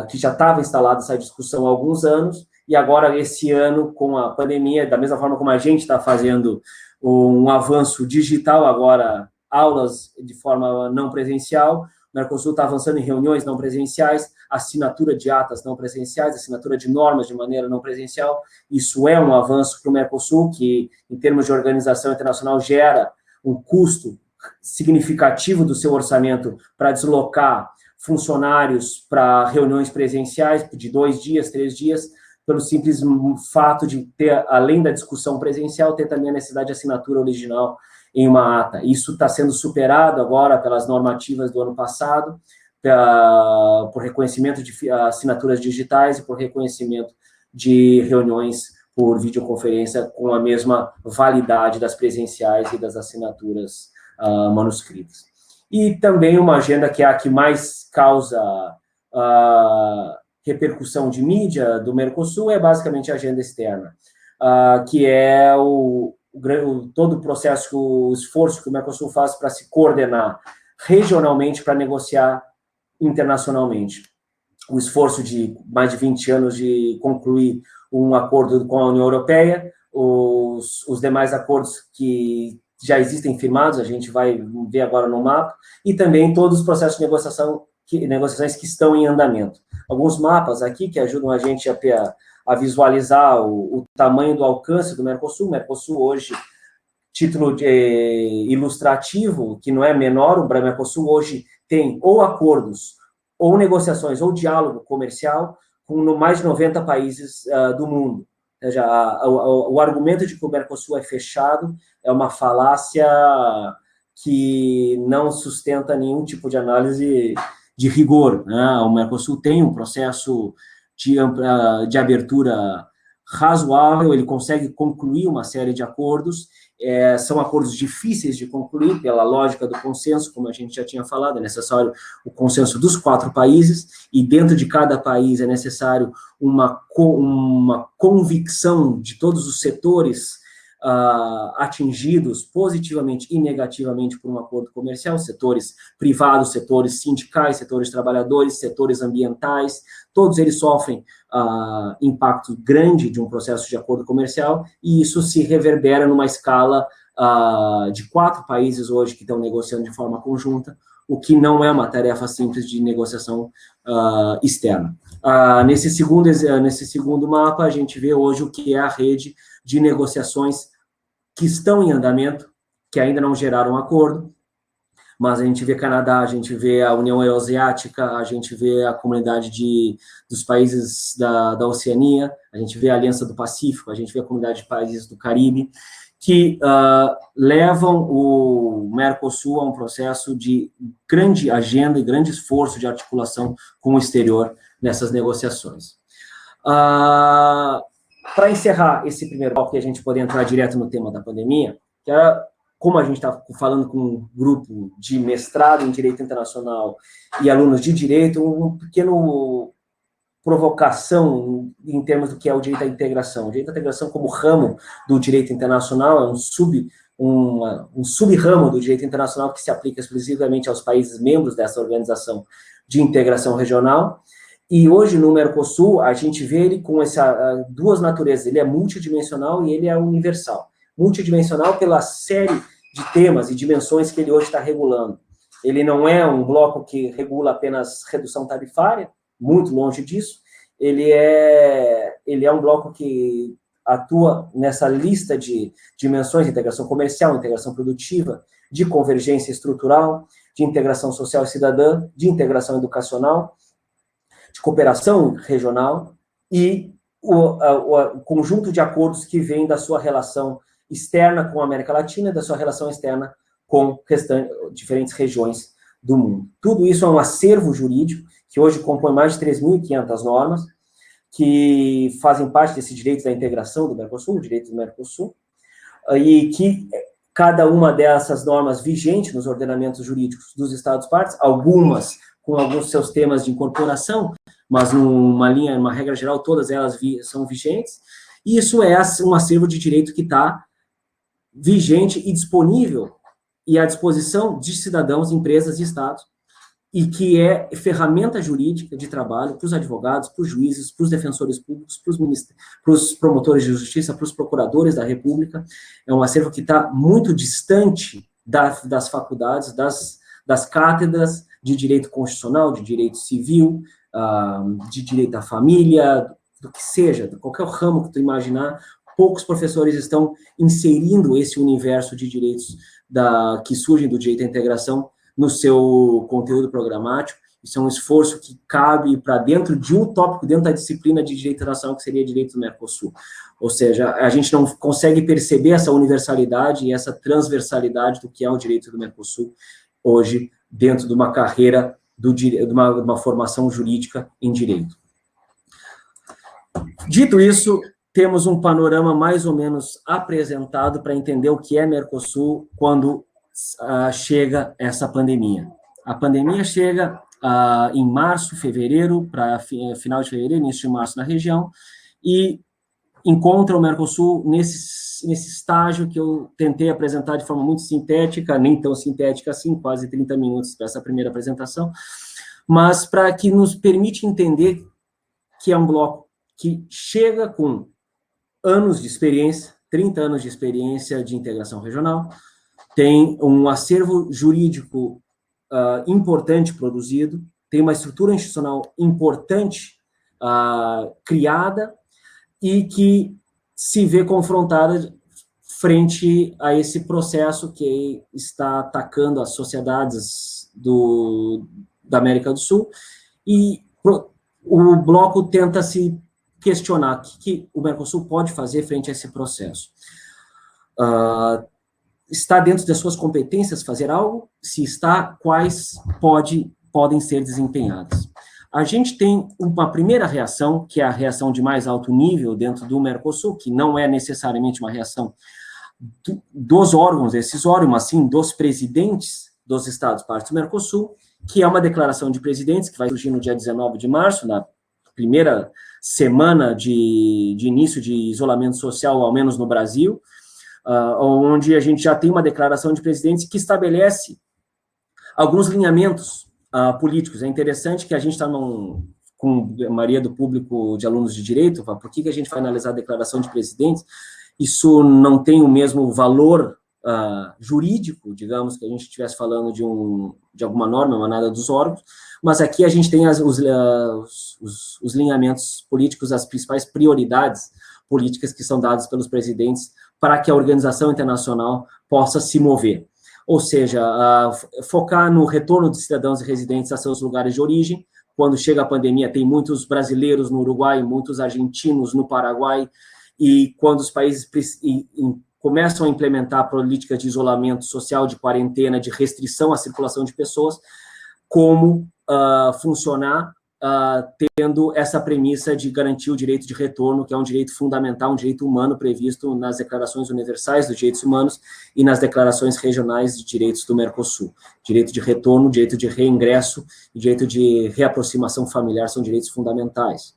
que já estava instalada essa discussão há alguns anos, e agora, esse ano, com a pandemia, da mesma forma como a gente está fazendo um avanço digital, agora aulas de forma não presencial, o Mercosul está avançando em reuniões não presenciais, assinatura de atas não presenciais, assinatura de normas de maneira não presencial. Isso é um avanço para o Mercosul, que, em termos de organização internacional, gera um custo significativo do seu orçamento para deslocar funcionários para reuniões presenciais de 2 dias, 3 dias, pelo simples fato de ter, além da discussão presencial, ter também a necessidade de assinatura original em uma ata. Isso está sendo superado agora pelas normativas do ano passado, por reconhecimento de assinaturas digitais e por reconhecimento de reuniões por videoconferência com a mesma validade das presenciais e das assinaturas manuscritas. E também uma agenda que é a que mais causa repercussão de mídia do Mercosul é basicamente a agenda externa, que é todo o processo, o esforço que o Mercosul faz para se coordenar regionalmente para negociar internacionalmente. O esforço de mais de 20 anos de concluir um acordo com a União Europeia, os demais acordos que já existem firmados, a gente vai ver agora no mapa, e também todos os processos de negociações que estão em andamento. Alguns mapas aqui que ajudam a gente a visualizar o tamanho do alcance do Mercosul. O Mercosul hoje, título ilustrativo, que não é menor, o Mercosul hoje tem ou acordos, ou negociações, ou diálogo comercial com mais de 90 países do mundo. Ou seja, o argumento de que o Mercosul é fechado é uma falácia que não sustenta nenhum tipo de análise de rigor, né? O Mercosul tem um processo de abertura razoável, ele consegue concluir uma série de acordos, são acordos difíceis de concluir pela lógica do consenso, como a gente já tinha falado, é necessário o consenso dos 4 países, e dentro de cada país é necessário uma convicção de todos os setores atingidos positivamente e negativamente por um acordo comercial, setores privados, setores sindicais, setores trabalhadores, setores ambientais, todos eles sofrem impacto grande de um processo de acordo comercial, e isso se reverbera numa escala de 4 países hoje que estão negociando de forma conjunta, o que não é uma tarefa simples de negociação externa. Nesse segundo mapa, a gente vê hoje o que é a rede de negociações que estão em andamento, que ainda não geraram acordo, mas a gente vê Canadá, a gente vê a União Euroasiática, a gente vê a comunidade dos países da Oceania, a gente vê a Aliança do Pacífico, a gente vê a comunidade de países do Caribe, que levam o Mercosul a um processo de grande agenda e grande esforço de articulação com o exterior nessas negociações. Para encerrar esse primeiro bloco, e a gente poder entrar direto no tema da pandemia, que é, como a gente está falando com um grupo de mestrado em Direito Internacional e alunos de Direito, um pequeno provocação em termos do que é o direito à integração. O direito à integração como ramo do direito internacional é um sub-ramo do direito internacional que se aplica exclusivamente aos países membros dessa organização de integração regional. E hoje, no Mercosul, a gente vê ele com duas naturezas. Ele é multidimensional e ele é universal. Multidimensional pela série de temas e dimensões que ele hoje está regulando. Ele não é um bloco que regula apenas redução tarifária, muito longe disso. Ele é um bloco que atua nessa lista de dimensões de integração comercial, integração produtiva, de convergência estrutural, de integração social e cidadã, de integração educacional, de cooperação regional e o conjunto de acordos que vem da sua relação externa com a América Latina e da sua relação externa com diferentes regiões do mundo. Tudo isso é um acervo jurídico que hoje compõe mais de 3.500 normas que fazem parte desse direito da integração do Mercosul, o direito do Mercosul, e que cada uma dessas normas vigente nos ordenamentos jurídicos dos Estados-partes, algumas com alguns seus temas de incorporação, mas numa regra geral, todas elas são vigentes, e isso é um acervo de direito que está vigente e disponível e à disposição de cidadãos, empresas e estados, e que é ferramenta jurídica de trabalho para os advogados, para os juízes, para os defensores públicos, para os promotores de justiça, para os procuradores da República. É um acervo que está muito distante das faculdades, das cátedras de direito constitucional, de direito civil, de direito à família, do que seja, de qualquer ramo que tu imaginar. Poucos professores estão inserindo esse universo de direitos que surgem do direito à integração no seu conteúdo programático. Isso é um esforço que cabe para dentro de um tópico, dentro da disciplina de direito internacional, que seria direito do Mercosul. Ou seja, a gente não consegue perceber essa universalidade e essa transversalidade do que é o direito do Mercosul hoje, dentro de uma carreira, de uma formação jurídica em direito. Dito isso, temos um panorama mais ou menos apresentado para entender o que é Mercosul quando chega essa pandemia. A pandemia chega em março, fevereiro, para final de fevereiro, início de março na região, e encontra o Mercosul nesse estágio que eu tentei apresentar de forma muito sintética, nem tão sintética assim, quase 30 minutos para essa primeira apresentação, mas para que nos permite entender que é um bloco que chega com anos de experiência, 30 anos de experiência de integração regional, tem um acervo jurídico importante produzido, tem uma estrutura institucional importante criada e que se vê confrontada frente a esse processo que está atacando as sociedades da América do Sul, e o bloco tenta se questionar o que o Mercosul pode fazer frente a esse processo. Está dentro das suas competências fazer algo? Se está, quais podem ser desempenhadas? A gente tem uma primeira reação, que é a reação de mais alto nível dentro do Mercosul, que não é necessariamente uma reação dos órgãos, desses órgãos, mas sim dos presidentes dos Estados-partes do Mercosul, que é uma declaração de presidentes que vai surgir no dia 19 de março, na primeira semana de início de isolamento social, ao menos no Brasil, onde a gente já tem uma declaração de presidentes que estabelece alguns lineamentos políticos. É interessante que a gente está com a maioria do público de alunos de direito, por que a gente vai analisar a declaração de presidentes? Isso não tem o mesmo valor jurídico, digamos, que a gente estivesse falando de alguma norma emanada dos órgãos, mas aqui a gente tem os lineamentos políticos, as principais prioridades políticas que são dadas pelos presidentes para que a organização internacional possa se mover. Ou seja, focar no retorno de cidadãos e residentes a seus lugares de origem. Quando chega a pandemia, tem muitos brasileiros no Uruguai, muitos argentinos no Paraguai, e quando os países começam a implementar políticas de isolamento social, de quarentena, de restrição à circulação de pessoas, como funcionar tendo essa premissa de garantir o direito de retorno, que é um direito fundamental, um direito humano previsto nas Declarações Universais dos Direitos Humanos e nas Declarações Regionais de Direitos do Mercosul. Direito de retorno, direito de reingresso e direito de reaproximação familiar são direitos fundamentais.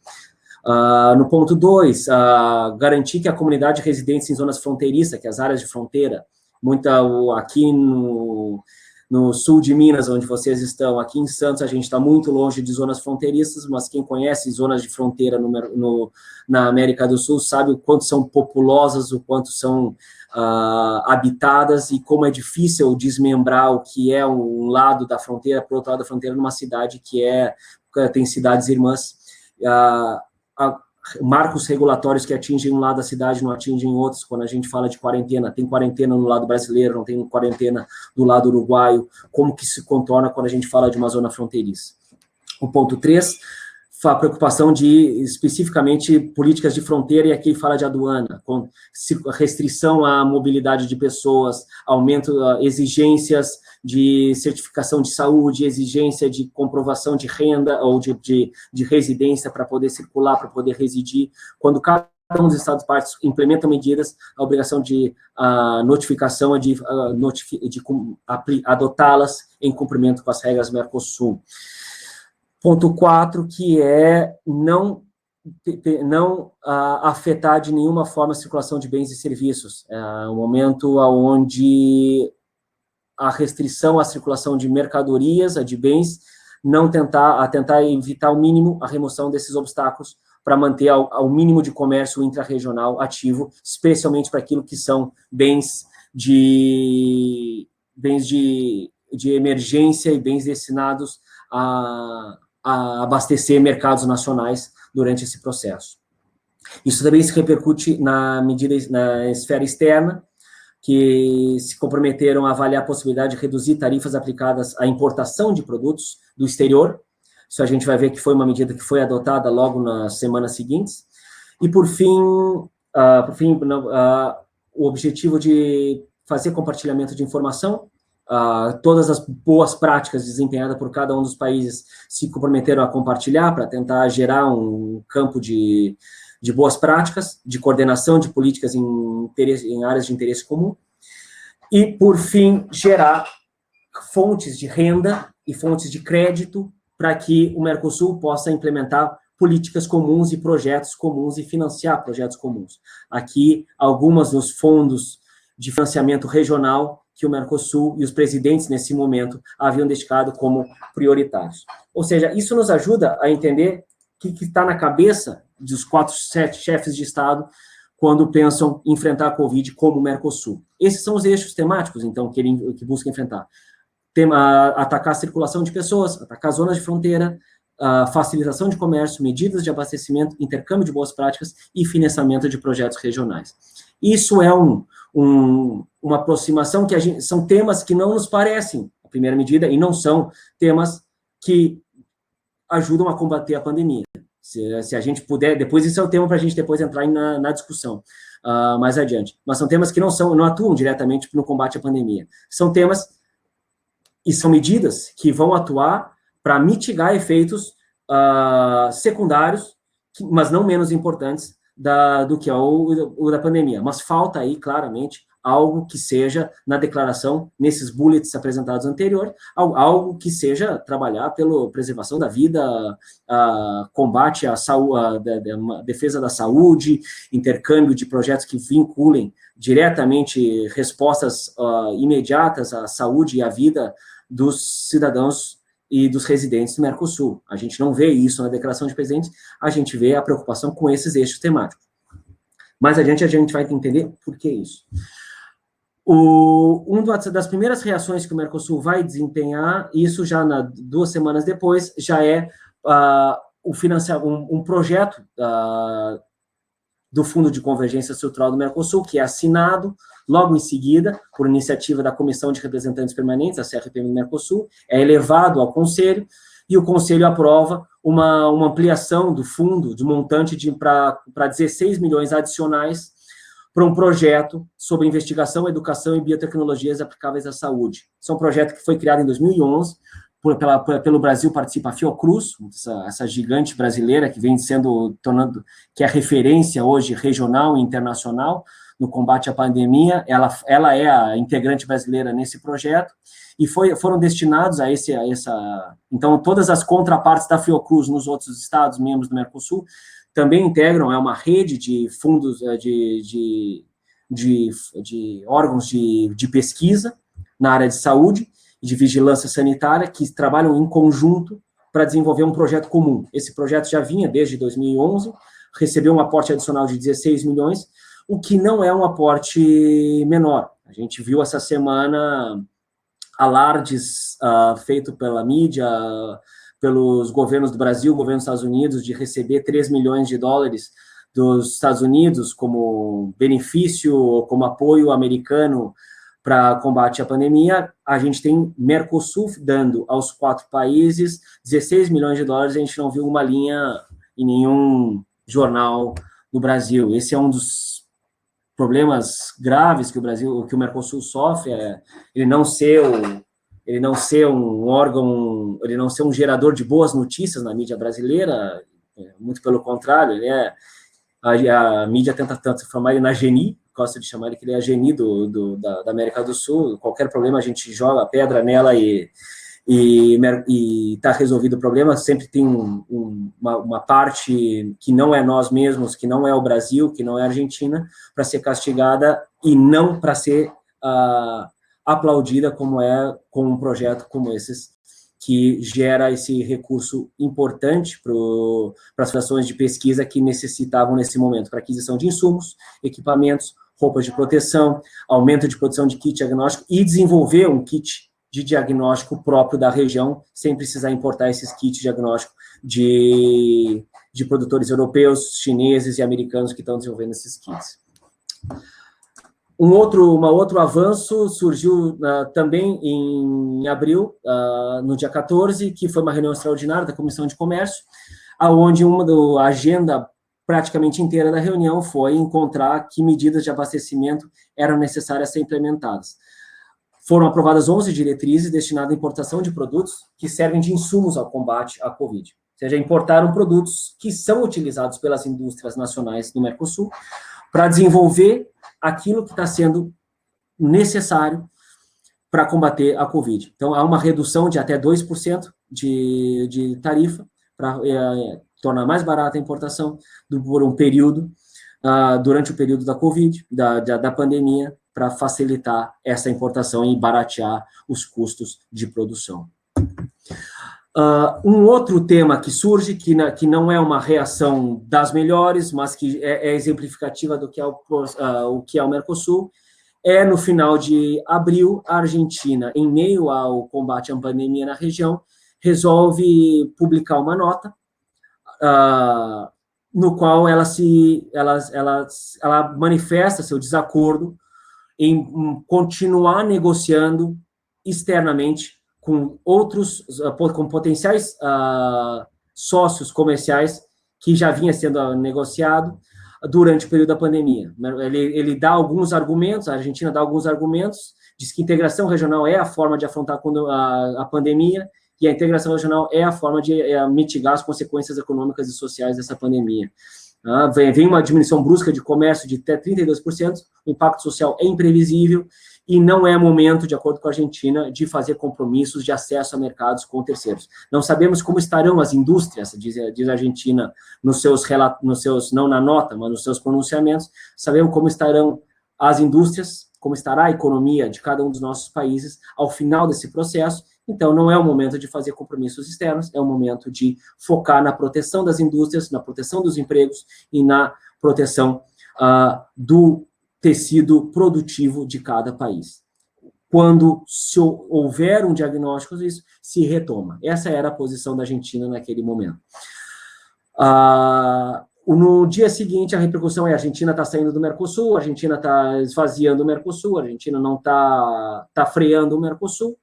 No ponto 2, garantir que a comunidade de residentes em zonas fronteiriças, que as áreas de fronteira, aqui no sul de Minas, onde vocês estão, aqui em Santos, a gente está muito longe de zonas fronteiriças, mas quem conhece zonas de fronteira na América do Sul sabe o quanto são populosas, o quanto são habitadas e como é difícil desmembrar o que é um lado da fronteira para o outro lado da fronteira numa cidade que tem cidades irmãs. Marcos regulatórios que atingem um lado da cidade não atingem outros. Quando a gente fala de quarentena, tem quarentena no lado brasileiro, não tem quarentena do lado uruguaio, como que se contorna quando a gente fala de uma zona fronteiriça. O ponto 3, a preocupação de, especificamente, políticas de fronteira, e aqui fala de aduana, com restrição à mobilidade de pessoas, aumento, exigências de certificação de saúde, exigência de comprovação de renda ou de residência para poder circular, para poder residir. Quando cada um dos Estados-partes implementa medidas, a obrigação de notificação é de adotá-las em cumprimento com as regras Mercosul. Ponto 4, que é não afetar de nenhuma forma a circulação de bens e serviços. É um momento onde a restrição à circulação de mercadorias, de bens, tentar evitar ao mínimo a remoção desses obstáculos para manter ao mínimo de comércio intrarregional ativo, especialmente para aquilo que são bens de emergência e bens destinados a abastecer mercados nacionais durante esse processo. Isso também se repercute na esfera externa, que se comprometeram a avaliar a possibilidade de reduzir tarifas aplicadas à importação de produtos do exterior. Isso a gente vai ver que foi uma medida que foi adotada logo nas semanas seguintes. E, por fim, o objetivo de fazer compartilhamento de informação. Todas as boas práticas desempenhadas por cada um dos países se comprometeram a compartilhar para tentar gerar um campo de boas práticas, de coordenação de políticas em áreas de interesse comum, e, por fim, gerar fontes de renda e fontes de crédito para que o Mercosul possa implementar políticas comuns e projetos comuns e financiar projetos comuns. Aqui, algumas dos fundos de financiamento regional que o Mercosul e os presidentes, nesse momento, haviam dedicado como prioritários. Ou seja, isso nos ajuda a entender o que está na cabeça dos 7 chefes de Estado quando pensam em enfrentar a Covid como o Mercosul. Esses são os eixos temáticos, então, que busca enfrentar. Atacar a circulação de pessoas, atacar zonas de fronteira, facilitação de comércio, medidas de abastecimento, intercâmbio de boas práticas e financiamento de projetos regionais. Isso é uma aproximação que são temas que não nos parecem, a primeira medida, e não são temas que ajudam a combater a pandemia. Se a gente puder, depois isso é o tema para a gente depois entrar na discussão mais adiante. Mas são temas que não atuam diretamente no combate à pandemia. São temas e são medidas que vão atuar para mitigar efeitos secundários, mas não menos importantes do que o da pandemia. Mas falta aí, claramente, algo que seja na declaração, nesses bullets apresentados anterior, algo que seja trabalhar pela preservação da vida, combate à saúde, defesa da saúde, intercâmbio de projetos que vinculem diretamente respostas imediatas à saúde e à vida dos cidadãos e dos residentes do Mercosul. A gente não vê isso na declaração de presidentes, a gente vê a preocupação com esses eixos temáticos. Mais adiante a gente vai entender por que isso. Uma das primeiras reações que o Mercosul vai desempenhar, isso já 2 semanas depois, já é um projeto do Fundo de Convergência Estrutural do Mercosul, que é assinado logo em seguida, por iniciativa da Comissão de Representantes Permanentes, a CRPM do Mercosul, é elevado ao Conselho, e o Conselho aprova uma ampliação do fundo, de montante para 16 milhões adicionais para um projeto sobre investigação, educação e biotecnologias aplicáveis à saúde. Esse é um projeto que foi criado em 2011, pelo Brasil participa a Fiocruz, essa gigante brasileira que vem que é referência hoje regional e internacional no combate à pandemia. Ela é a integrante brasileira nesse projeto, e foram destinados a essa... Então, todas as contrapartes da Fiocruz nos outros estados membros do Mercosul também integram, é uma rede de fundos, de órgãos de pesquisa na área de saúde e de vigilância sanitária, que trabalham em conjunto para desenvolver um projeto comum. Esse projeto já vinha desde 2011, recebeu um aporte adicional de 16 milhões, o que não é um aporte menor. A gente viu essa semana alardes feito pela mídia, pelos governos do Brasil, governo dos Estados Unidos, de receber 3 milhões de dólares dos Estados Unidos como benefício, como apoio americano para combate à pandemia. A gente tem Mercosul dando aos 4 países 16 milhões de dólares, a gente não viu uma linha em nenhum jornal no Brasil. Esse é um dos problemas graves que o Mercosul sofre, ele não ser um órgão, ele não ser um gerador de boas notícias na mídia brasileira, muito pelo contrário, a mídia tenta tanto transformar ele na geni, gosta de chamar ele que ele é a geni da América do Sul. Qualquer problema a gente joga a pedra nela e está resolvido o problema. Sempre tem uma parte que não é nós mesmos, que não é o Brasil, que não é a Argentina, para ser castigada e não para ser aplaudida, como é com um projeto como esses, que gera esse recurso importante para as ações de pesquisa que necessitavam nesse momento, para aquisição de insumos, equipamentos, roupas de proteção, aumento de produção de kit diagnóstico e desenvolver um kit de diagnóstico próprio da região, sem precisar importar esses kits de diagnóstico de produtores europeus, chineses e americanos que estão desenvolvendo esses kits. Um outro avanço surgiu também em abril, no dia 14, que foi uma reunião extraordinária da Comissão de Comércio, onde a agenda praticamente inteira da reunião foi encontrar que medidas de abastecimento eram necessárias a ser implementadas. Foram aprovadas 11 diretrizes destinadas à importação de produtos que servem de insumos ao combate à Covid. Ou seja, importaram produtos que são utilizados pelas indústrias nacionais do Mercosul para desenvolver aquilo que está sendo necessário para combater a Covid. Então, há uma redução de até 2% de tarifa para tornar mais barata a importação por um período, durante o período da Covid, da pandemia, para facilitar essa importação e baratear os custos de produção. Um outro tema que surge, que não é uma reação das melhores, mas que é exemplificativa do que é o que é o Mercosul, no final de abril, a Argentina, em meio ao combate à pandemia na região, resolve publicar uma nota, no qual ela manifesta seu desacordo em continuar negociando externamente com com potenciais sócios comerciais que já vinha sendo negociado durante o período da pandemia. Ele dá alguns argumentos, a Argentina dá alguns argumentos, diz que integração regional é a forma de afrontar a pandemia, e a integração regional é a forma de mitigar as consequências econômicas e sociais dessa pandemia. Vem uma diminuição brusca de comércio de até 32%, o impacto social é imprevisível e não é momento, de acordo com a Argentina, de fazer compromissos de acesso a mercados com terceiros. Não sabemos como estarão as indústrias, diz a Argentina, não na nota, mas nos seus pronunciamentos, sabemos como estarão as indústrias, como estará a economia de cada um dos nossos países ao final desse processo. Então, não é o momento de fazer compromissos externos, é o momento de focar na proteção das indústrias, na proteção dos empregos e na proteção do tecido produtivo de cada país. Quando houver um diagnóstico disso, se retoma. Essa era a posição da Argentina naquele momento. No dia seguinte, a repercussão é: a Argentina está saindo do Mercosul, a Argentina está esvaziando o Mercosul, a Argentina não está freando o Mercosul.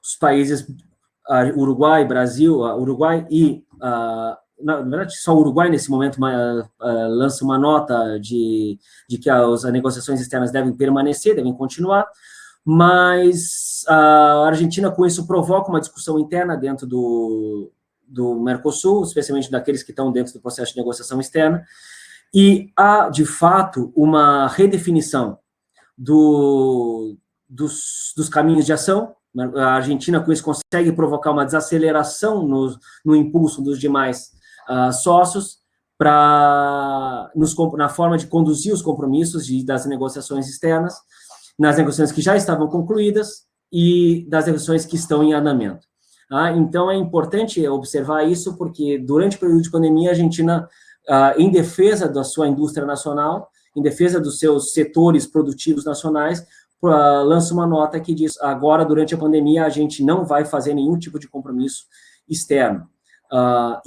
Os países Uruguai, Brasil, Uruguai e, na verdade, só o Uruguai, nesse momento, lança uma nota de que as negociações externas devem permanecer, devem continuar, mas a Argentina, com isso, provoca uma discussão interna dentro do Mercosul, especialmente daqueles que estão dentro do processo de negociação externa, e há, de fato, uma redefinição dos caminhos de ação. A Argentina, com isso, consegue provocar uma desaceleração no impulso dos demais sócios na forma de conduzir os compromissos das negociações externas, nas negociações que já estavam concluídas e das negociações que estão em andamento. Então, é importante observar isso, porque durante o período de pandemia, a Argentina, em defesa da sua indústria nacional, em defesa dos seus setores produtivos nacionais, lança uma nota que diz: agora, durante a pandemia, a gente não vai fazer nenhum tipo de compromisso externo.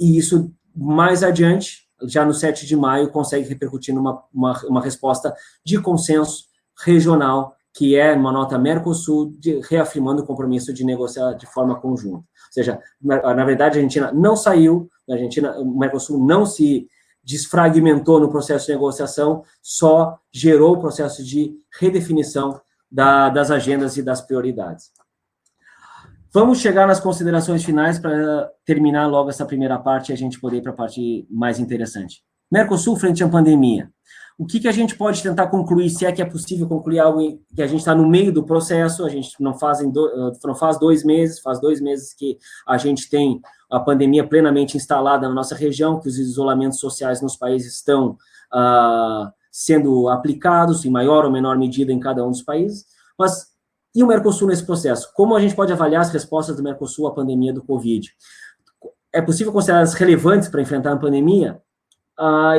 E isso, mais adiante, já no 7 de maio, consegue repercutir numa resposta de consenso regional, que é uma nota Mercosul, reafirmando o compromisso de negociar de forma conjunta. Ou seja, na verdade, a Argentina não saiu, o Mercosul não se desfragmentou no processo de negociação, só gerou o processo de redefinição das agendas e das prioridades. Vamos chegar nas considerações finais para terminar logo essa primeira parte e a gente poder ir para a parte mais interessante. Mercosul frente à pandemia. O que a gente pode tentar concluir, se é que é possível concluir algo que a gente está no meio do processo, a gente não faz 2 meses, faz 2 meses que a gente tem a pandemia plenamente instalada na nossa região, que os isolamentos sociais nos países estão sendo aplicados em maior ou menor medida em cada um dos países, mas e o Mercosul nesse processo? Como a gente pode avaliar as respostas do Mercosul à pandemia do Covid? É possível considerá-las relevantes para enfrentar a pandemia?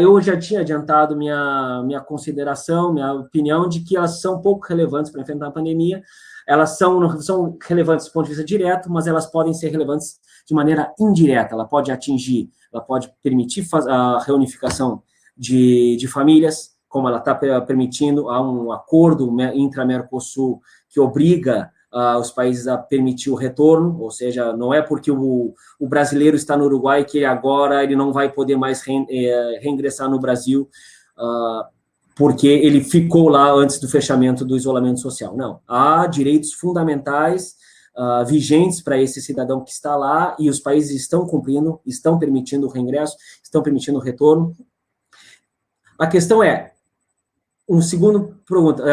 Eu já tinha adiantado minha consideração, minha opinião de que elas são pouco relevantes para enfrentar a pandemia. Elas não são relevantes do ponto de vista direto, mas elas podem ser relevantes de maneira indireta. Ela pode permitir a reunificação de famílias, como ela está permitindo. Há um acordo intra-Mercosul que obriga os países a permitir o retorno, ou seja, não é porque o brasileiro está no Uruguai que agora ele não vai poder mais reingressar no Brasil, porque ele ficou lá antes do fechamento do isolamento social. Não, há direitos fundamentais vigentes para esse cidadão que está lá, e os países estão cumprindo, estão permitindo o reingresso, estão permitindo o retorno. A questão é, segundo pergunta,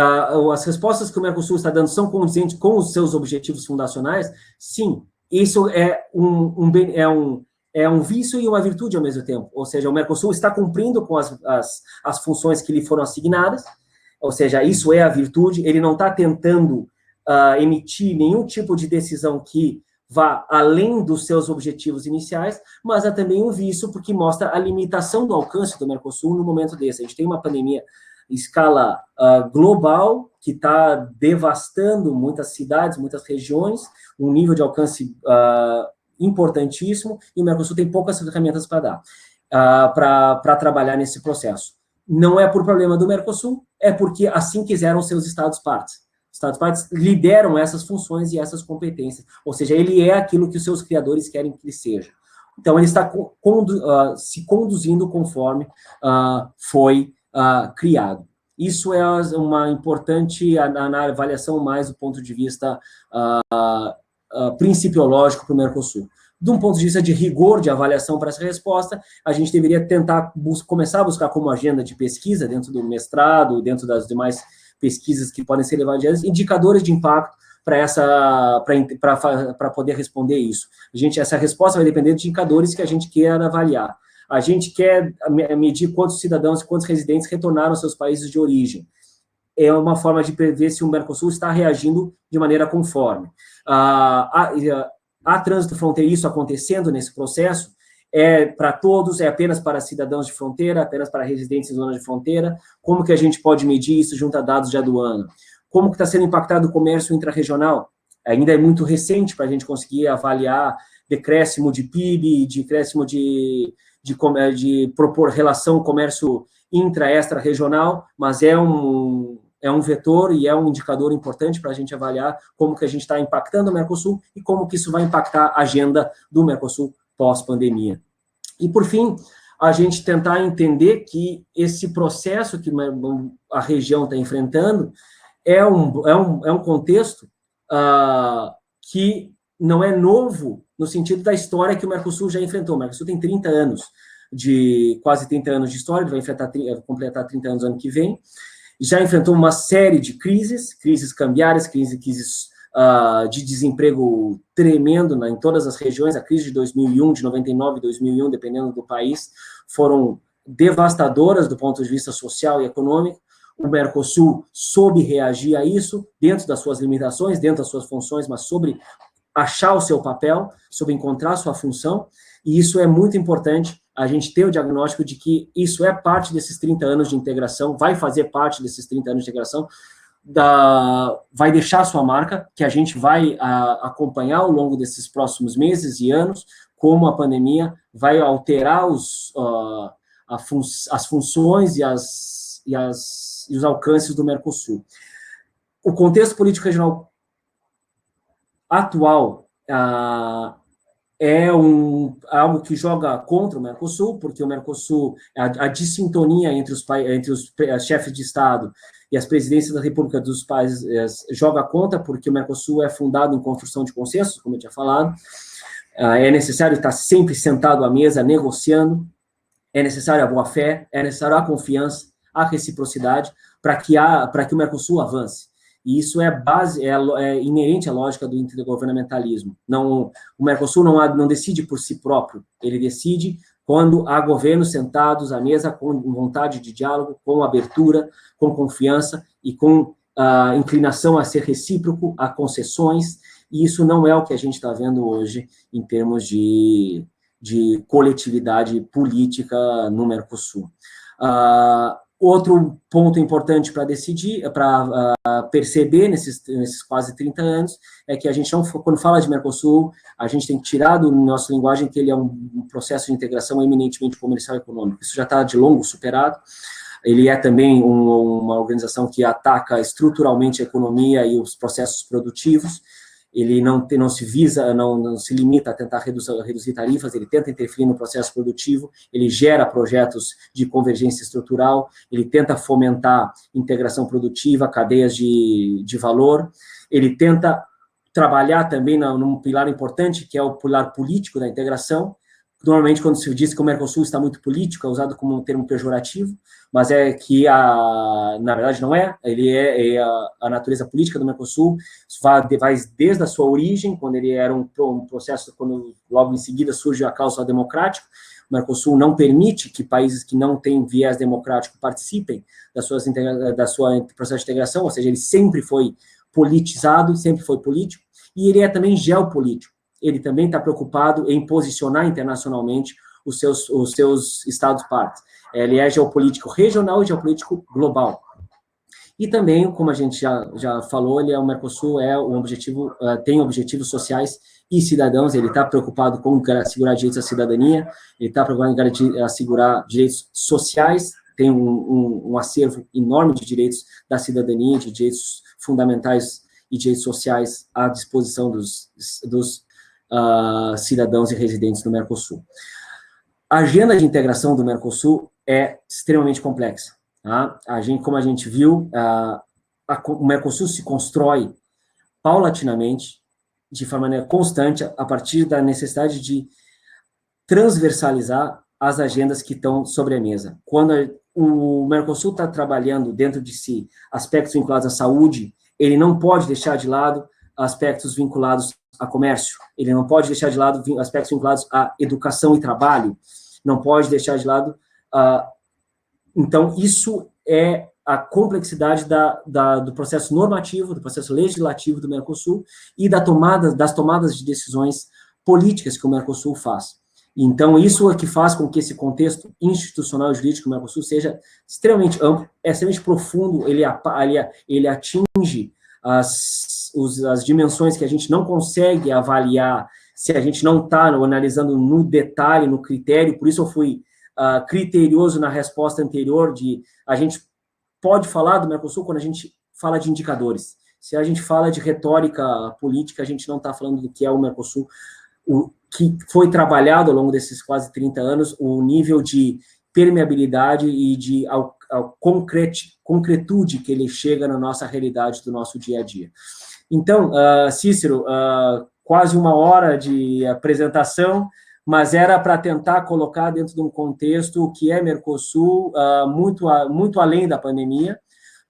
as respostas que o Mercosul está dando são condizentes com os seus objetivos fundacionais? Sim, isso é um vício e uma virtude ao mesmo tempo. Ou seja, o Mercosul está cumprindo com as funções que lhe foram assignadas, ou seja, isso é a virtude. Ele não está tentando emitir nenhum tipo de decisão que vá além dos seus objetivos iniciais, mas há também um vício, porque mostra a limitação do alcance do Mercosul no momento desse. A gente tem uma pandemia em escala global, que está devastando muitas cidades, muitas regiões, um nível de alcance importantíssimo, e o Mercosul tem poucas ferramentas para dar, para trabalhar nesse processo. Não é por problema do Mercosul, é porque assim quiseram seus Estados-partes. Os Estados-partes lideram essas funções e essas competências, ou seja, ele é aquilo que os seus criadores querem que ele seja. Então, ele está se conduzindo conforme foi criado. Isso é uma importante na avaliação mais do ponto de vista principiológico para o Mercosul. De um ponto de vista de rigor de avaliação para essa resposta, a gente deveria tentar começar a buscar como agenda de pesquisa, dentro do mestrado, dentro das demais pesquisas que podem ser levadas adiante, indicadores de impacto para poder responder isso. Essa resposta vai depender de indicadores que a gente queira avaliar. A gente quer medir quantos cidadãos e quantos residentes retornaram aos seus países de origem. É uma forma de prever se o Mercosul está reagindo de maneira conforme. Há trânsito fronteiriço acontecendo nesse processo? É para todos? É apenas para cidadãos de fronteira? Apenas para residentes em zona de fronteira? Como que a gente pode medir isso junto a dados de aduana? Como que está sendo impactado o comércio intrarregional? Ainda é muito recente para a gente conseguir avaliar decréscimo de PIB, decréscimo de de propor relação comércio intra-extra-regional, mas é um vetor e é um indicador importante para a gente avaliar como que a gente está impactando o Mercosul e como que isso vai impactar a agenda do Mercosul pós-pandemia. E, por fim, a gente tentar entender que esse processo que a região está enfrentando é um contexto que não é novo no sentido da história que o Mercosul já enfrentou. O Mercosul tem 30 anos, quase 30 anos de história, ele vai completar 30 anos ano que vem, já enfrentou uma série de crises cambiárias, crises de desemprego tremendo em todas as regiões. A crise de 2001, de 99 e 2001, dependendo do país, foram devastadoras do ponto de vista social e econômico. O Mercosul soube reagir a isso, dentro das suas limitações, dentro das suas funções, mas sobre achar o seu papel, sobre encontrar a sua função, e isso é muito importante, a gente ter o diagnóstico de que isso é parte desses 30 anos de integração, vai fazer parte desses 30 anos de integração, vai deixar a sua marca, que a gente vai acompanhar ao longo desses próximos meses e anos, como a pandemia vai alterar as funções e os alcances do Mercosul. O contexto político regional atual é algo que joga contra o Mercosul, porque o Mercosul, a dissintonia entre os chefes de Estado e as presidências da República dos países joga contra, porque o Mercosul é fundado em construção de consensos, como eu tinha falado. É necessário estar sempre sentado à mesa, negociando, é necessário a boa-fé, é necessário a confiança, a reciprocidade, para que o Mercosul avance. E isso é inerente à lógica do intergovernamentalismo. O Mercosul não decide por si próprio, ele decide quando há governos sentados à mesa com vontade de diálogo, com abertura, com confiança e com inclinação a ser recíproco, a concessões, e isso não é o que a gente está vendo hoje em termos de coletividade política no Mercosul. Outro ponto importante para decidir, para perceber nesses quase 30 anos, é que a gente não, quando fala de Mercosul, a gente tem que tirar do nosso linguagem que ele é um processo de integração eminentemente comercial e econômico. Isso já está de longo superado. Ele é também uma organização que ataca estruturalmente a economia e os processos produtivos. Ele não se limita a tentar reduzir tarifas, ele tenta interferir no processo produtivo, ele gera projetos de convergência estrutural, ele tenta fomentar integração produtiva, cadeias de valor, ele tenta trabalhar também num pilar importante, que é o pilar político da integração. Normalmente, quando se diz que o Mercosul está muito político, é usado como um termo pejorativo, mas é que, na verdade, não é. Ele a natureza política do Mercosul vai desde a sua origem, quando ele era um processo, quando logo em seguida surge a cláusula democrática. O Mercosul não permite que países que não têm viés democrático participem da sua processo de integração, ou seja, ele sempre foi politizado, sempre foi político, e ele é também geopolítico. Ele também está preocupado em posicionar internacionalmente os seus estados-partes. Ele é geopolítico regional e geopolítico global. E também, como a gente já falou, o Mercosul tem objetivos sociais e cidadãos, ele está preocupado com assegurar direitos à cidadania, ele está preocupado em assegurar direitos sociais, tem um acervo enorme de direitos da cidadania, de direitos fundamentais e direitos sociais à disposição dos cidadãos e residentes do Mercosul. A agenda de integração do Mercosul é extremamente complexa. Tá? Como a gente viu, o Mercosul se constrói paulatinamente, de forma constante, a partir da necessidade de transversalizar as agendas que estão sobre a mesa. Quando o Mercosul está trabalhando dentro de si aspectos vinculados à saúde, ele não pode deixar de lado aspectos vinculados a comércio, ele não pode deixar de lado aspectos vinculados à educação e trabalho, não pode deixar de lado... Então, isso é a complexidade do processo normativo, do processo legislativo do Mercosul e das tomadas de decisões políticas que o Mercosul faz. Então, isso é que faz com que esse contexto institucional e jurídico do Mercosul seja extremamente amplo, extremamente profundo, ele atinge as dimensões que a gente não consegue avaliar se a gente não está analisando no detalhe, no critério, por isso eu fui criterioso na resposta anterior, de a gente pode falar do Mercosul quando a gente fala de indicadores. Se a gente fala de retórica política, a gente não está falando do que é o Mercosul, o que foi trabalhado ao longo desses quase 30 anos, o nível de permeabilidade e de concretude que ele chega na nossa realidade do nosso dia a dia. Então, Cícero, quase uma hora de apresentação, mas era para tentar colocar dentro de um contexto o que é Mercosul, muito além da pandemia,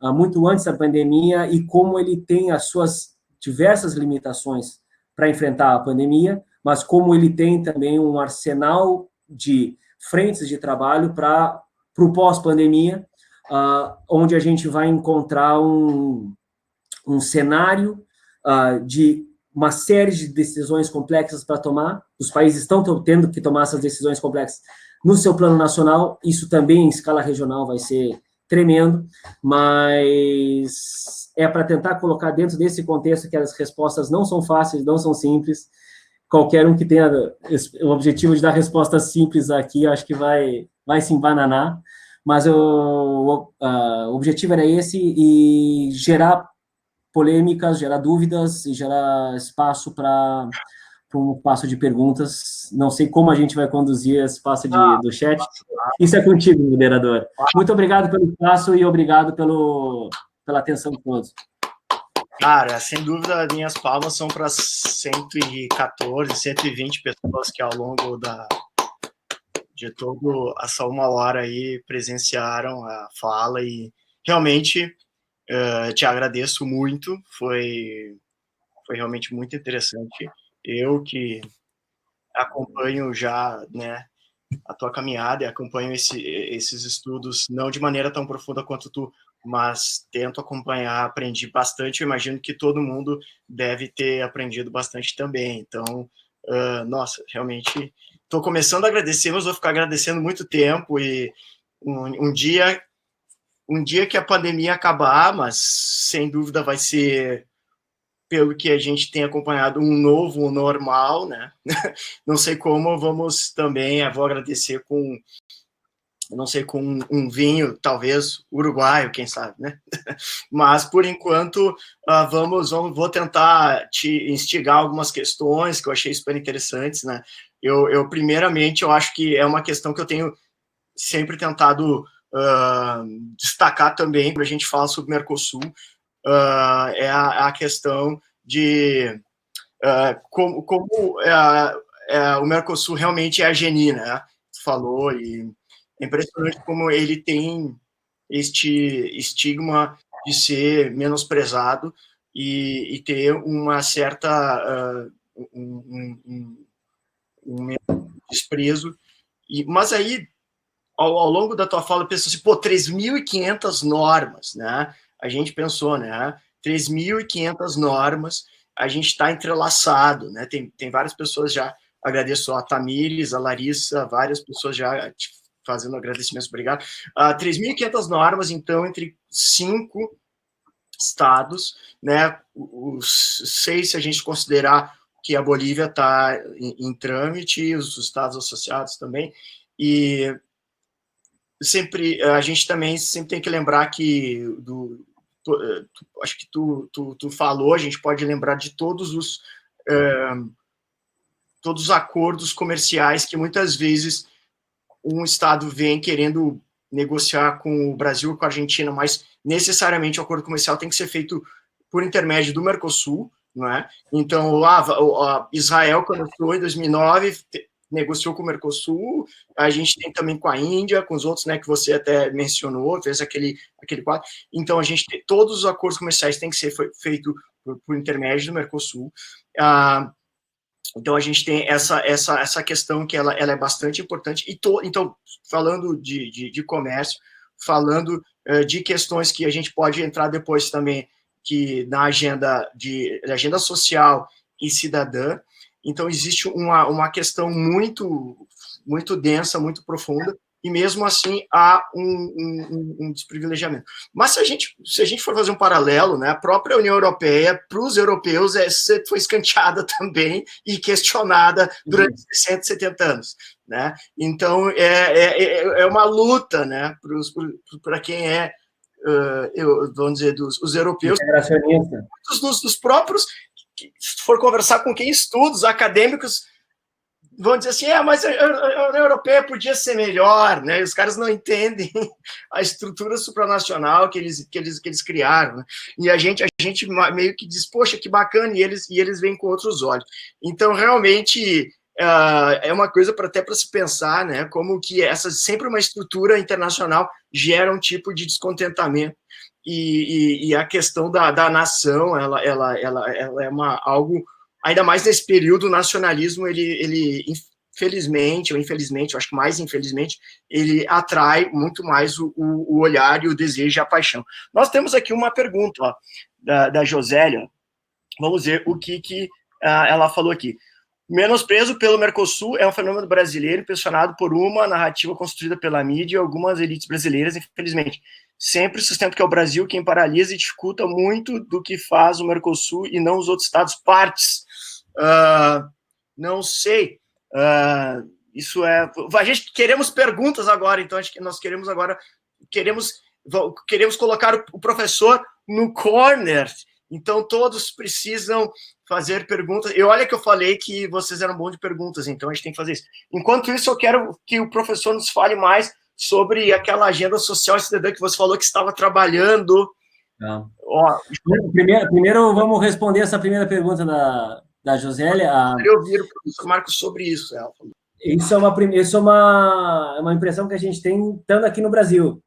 muito antes da pandemia, e como ele tem as suas diversas limitações para enfrentar a pandemia, mas como ele tem também um arsenal de frentes de trabalho para o pós-pandemia, onde a gente vai encontrar um cenário de uma série de decisões complexas para tomar. Os países estão tendo que tomar essas decisões complexas no seu plano nacional. Isso também, em escala regional, vai ser tremendo, mas é para tentar colocar dentro desse contexto que as respostas não são fáceis, não são simples. Qualquer um que tenha o objetivo de dar respostas simples aqui, acho que vai se embananar, mas o objetivo era esse, e gerar polêmicas, gerar dúvidas e gerar espaço para um espaço de perguntas. Não sei como a gente vai conduzir esse espaço do chat. Isso é contigo, moderador. Muito obrigado pelo espaço e obrigado pela atenção de todos. Cara, sem dúvida, minhas palmas são para 114, 120 pessoas que ao longo de toda essa uma hora aí presenciaram a fala, e realmente te agradeço muito, foi realmente muito interessante. Eu que acompanho já, né, a tua caminhada e acompanho esses estudos, não de maneira tão profunda quanto tu, mas tento acompanhar, aprendi bastante. Eu imagino que todo mundo deve ter aprendido bastante também. Então, nossa, realmente estou começando a agradecer, mas vou ficar agradecendo muito tempo, e um dia que a pandemia acabar, mas sem dúvida vai ser, pelo que a gente tem acompanhado, um novo normal, né? Não sei como, vamos também, vou agradecer com um vinho, talvez uruguaio, quem sabe, né? Mas, por enquanto, vou tentar te instigar algumas questões que eu achei super interessantes, né? Primeiramente, eu acho que é uma questão que eu tenho sempre tentado destacar também, quando a gente fala sobre o Mercosul, é a questão de como o Mercosul realmente é a Geni, né? Tu falou, e é impressionante como ele tem este estigma de ser menosprezado e ter uma certa um desprezo. Mas aí, ao longo da tua fala, eu penso assim, 3.500 normas, né? A gente pensou, né? 3.500 normas, a gente está entrelaçado, né? Tem várias pessoas já, agradeço a Tamires, a Larissa, várias pessoas já fazendo agradecimentos, obrigado. 3.500 normas, então, entre 5 estados, né? Os 6, se a gente considerar que a Bolívia está em trâmite, os estados associados também, e sempre a gente também sempre tem que lembrar que acho que tu falou, a gente pode lembrar de todos os acordos comerciais que muitas vezes um estado vem querendo negociar com o Brasil, com a Argentina, mas necessariamente o acordo comercial tem que ser feito por intermédio do Mercosul, não é? Então, Israel começou em 2009, negociou com o Mercosul, a gente tem também com a Índia, com os outros, né, que você até mencionou, fez aquele quadro. Então, a gente tem, todos os acordos comerciais têm que ser feito por intermédio do Mercosul. Então, a gente tem essa questão que ela é bastante importante. Então, falando de comércio, falando de questões que a gente pode entrar depois também, que na agenda social e cidadã. Então, existe uma questão muito, muito densa, muito profunda, e mesmo assim há um desprivilegiamento. Mas se a gente for fazer um paralelo, né, a própria União Europeia, para os europeus, foi escanteada também e questionada durante 170 anos. Né? Então, é uma luta, né, para quem vamos dizer, os europeus, dos próprios, se for conversar com quem estuda, os acadêmicos vão dizer assim, mas a União Europeia podia ser melhor, né? Os caras não entendem a estrutura supranacional que eles criaram, né? E a gente meio que diz, poxa, que bacana, e eles vêm com outros olhos. Então, realmente, é uma coisa até para se pensar, né? Como que sempre uma estrutura internacional gera um tipo de descontentamento. E a questão da nação, ela é algo, ainda mais nesse período, o nacionalismo, ele infelizmente, ou infelizmente, eu acho que mais infelizmente, ele atrai muito mais o olhar e o desejo e a paixão. Nós temos aqui uma pergunta, ó, da Josélia. Vamos ver o que ela falou aqui. Menosprezo pelo Mercosul é um fenômeno brasileiro impressionado por uma narrativa construída pela mídia e algumas elites brasileiras, infelizmente. Sempre sustento que é o Brasil quem paralisa e dificulta muito do que faz o Mercosul e não os outros estados partes. Não sei. Isso é... A gente queremos perguntas agora, então acho que nós queremos agora... Queremos colocar o professor no corner. Então, todos precisam fazer perguntas. E olha que eu falei que vocês eram bons de perguntas, então a gente tem que fazer isso. Enquanto isso, eu quero que o professor nos fale mais sobre aquela agenda social e cidadã que você falou que estava trabalhando. Ó, primeiro, vamos responder essa primeira pergunta da Josélia. Eu queria ouvir o professor Marcos sobre isso. Isso é uma impressão que a gente tem estando aqui no Brasil.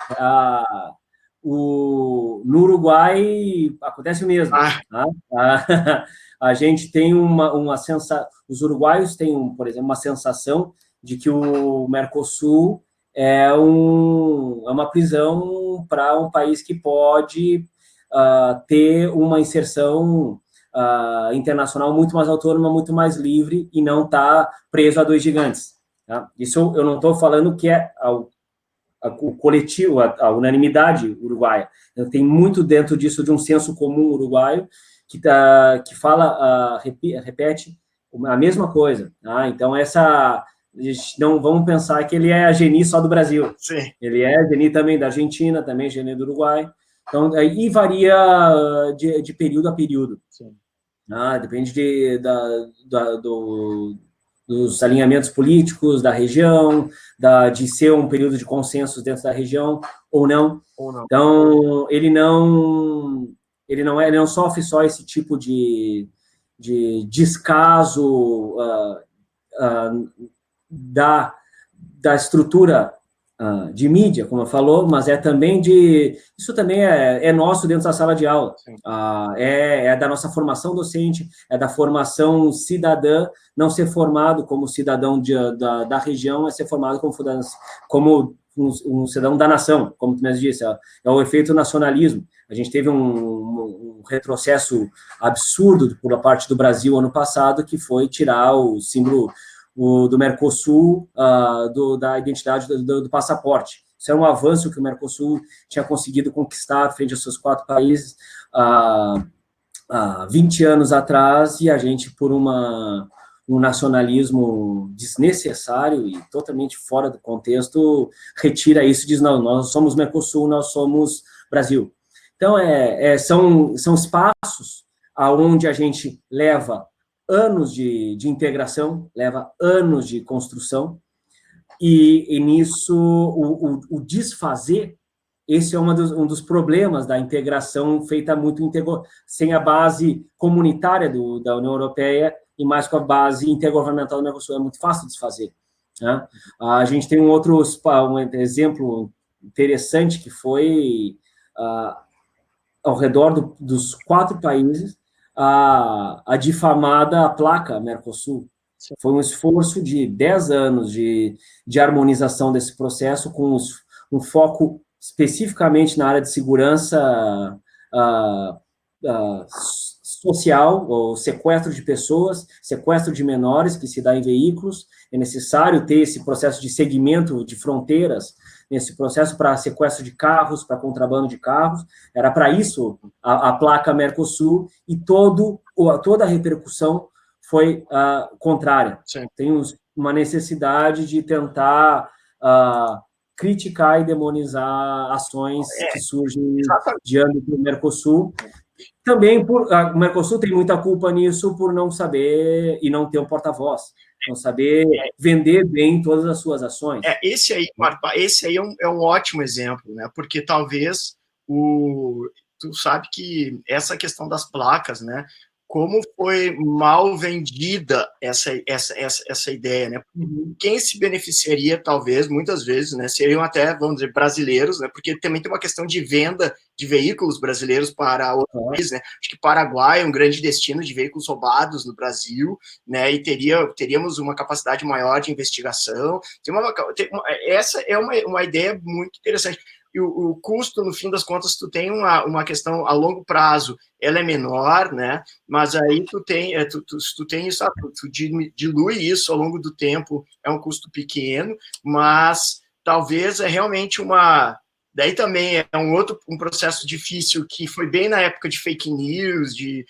No Uruguai acontece o mesmo. A gente tem uma sensação, os uruguaios têm, por exemplo, uma sensação de que o Mercosul é uma prisão para um país que pode ter uma inserção internacional muito mais autônoma, muito mais livre e não estar preso a dois gigantes. Tá? Isso eu não estou falando que é o coletivo, a unanimidade uruguaia. Tem muito dentro disso de um senso comum uruguaio que fala, repete a mesma coisa. Tá? Então, não vamos pensar que ele é a geni só do Brasil. Sim. Ele é geni também da Argentina, também geni do Uruguai. Então, aí varia de período a período. Sim. Depende dos alinhamentos políticos da região, de ser um período de consenso dentro da região ou não. Então, ele não sofre só esse tipo de descaso da estrutura de mídia, como eu falou, mas é também isso também é nosso dentro da sala de aula. É da nossa formação docente, é da formação cidadã, não ser formado como cidadão da região, é ser formado como um cidadão da nação, como tu mesmo disse, é o efeito nacionalismo. A gente teve um retrocesso absurdo por parte do Brasil ano passado, que foi tirar o símbolo do Mercosul da identidade do passaporte. Isso é um avanço que o Mercosul tinha conseguido conquistar frente aos seus 4 países há 20 anos atrás, e a gente, por um nacionalismo desnecessário e totalmente fora do contexto, retira isso e diz, não, nós somos Mercosul, nós somos Brasil. Então, são espaços aonde a gente leva anos de integração, leva anos de construção, e nisso o desfazer, esse é um dos problemas da integração feita muito sem a base comunitária da União Europeia e mais com a base intergovernamental do Mercosul. É muito fácil desfazer. Né? A gente tem um exemplo interessante que foi ao redor dos 4 países, a difamada placa Mercosul. Foi um esforço de 10 anos de harmonização desse processo, com um foco especificamente na área de segurança social, o sequestro de pessoas, sequestro de menores que se dá em veículos. É necessário ter esse processo de segmento de fronteiras, esse processo para sequestro de carros, para contrabando de carros. Era para isso a placa Mercosul, e toda a repercussão foi contrária. Sim. Tem uma necessidade de tentar criticar e demonizar ações que surgem de âmbito do Mercosul. Também o Mercosul tem muita culpa nisso por não saber e não ter um porta-voz, não saber vender bem todas as suas ações. Esse aí é um ótimo exemplo, né? Porque talvez tu sabe que essa questão das placas, né? Como foi mal vendida essa ideia, né? Quem se beneficiaria, talvez, muitas vezes, né, seriam até, vamos dizer, brasileiros, né? Porque também tem uma questão de venda de veículos brasileiros para outros países, né? Acho que Paraguai é um grande destino de veículos roubados no Brasil, né? E teríamos uma capacidade maior de investigação. Essa é uma ideia muito interessante. E o custo, no fim das contas, tu tem uma questão a longo prazo, ela é menor, né? Mas aí tu tem isso, tu dilui isso ao longo do tempo, é um custo pequeno, mas talvez é realmente daí também é um processo difícil, que foi bem na época de fake news, de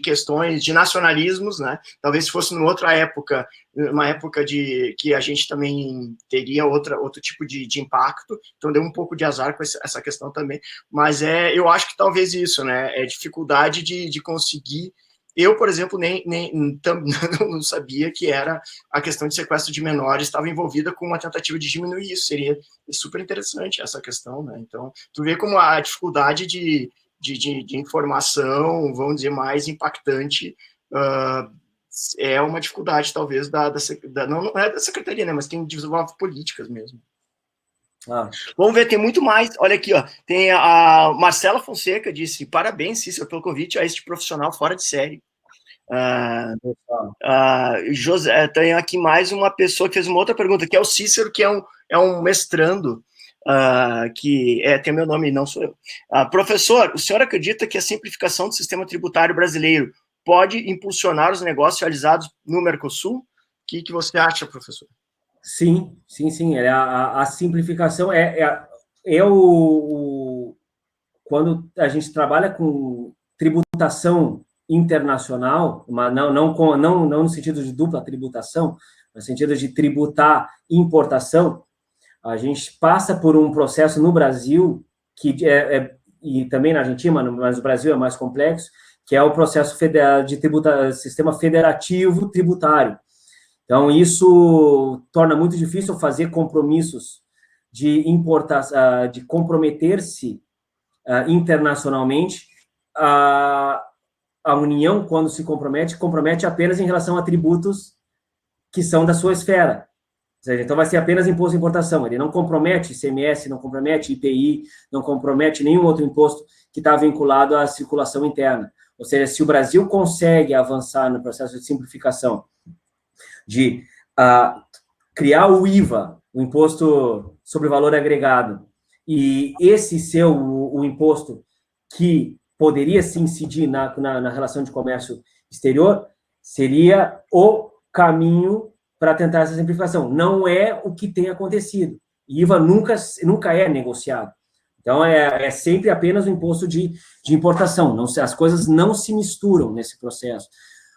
questões de nacionalismos, né? Talvez se fosse numa outra época, uma época que a gente também teria outro tipo de impacto, então deu um pouco de azar com essa questão também, mas eu acho que talvez isso, né? É dificuldade de conseguir. Eu, por exemplo, nem não sabia que era a questão de sequestro de menores estava envolvida com uma tentativa de diminuir isso. Seria super interessante essa questão, né? Então, tu vê como a dificuldade de informação, vamos dizer, mais impactante, é uma dificuldade, talvez, não é da secretaria, né? Mas tem de desenvolver políticas mesmo. Vamos ver, tem muito mais. Olha aqui, ó. Tem a Marcela Fonseca, disse: parabéns, Cícero, pelo convite a este profissional fora de série. José, tem aqui mais uma pessoa que fez uma outra pergunta, que é o Cícero, que é um mestrando, que tem meu nome, não sou eu. Professor, o senhor acredita que a simplificação do sistema tributário brasileiro pode impulsionar os negócios realizados no Mercosul? O que você acha, professor? Sim. A simplificação quando a gente trabalha com tributação internacional, mas não no sentido de dupla tributação, no sentido de tributar importação, a gente passa por um processo no Brasil, e também na Argentina, mas o Brasil é mais complexo, que é o processo de sistema federativo tributário. Então, isso torna muito difícil fazer compromissos de comprometer-se internacionalmente. A União, quando se compromete apenas em relação a tributos que são da sua esfera. Ou seja, então vai ser apenas imposto de importação. Ele não compromete ICMS, não compromete IPI, não compromete nenhum outro imposto que está vinculado à circulação interna. Ou seja, se o Brasil consegue avançar no processo de simplificação, de criar o IVA, o Imposto sobre Valor Agregado, e esse ser o imposto que poderia se incidir na relação de comércio exterior, seria o caminho para tentar essa simplificação. Não é o que tem acontecido. IVA nunca é negociado. Então, é sempre apenas o imposto de importação. As coisas não se misturam nesse processo.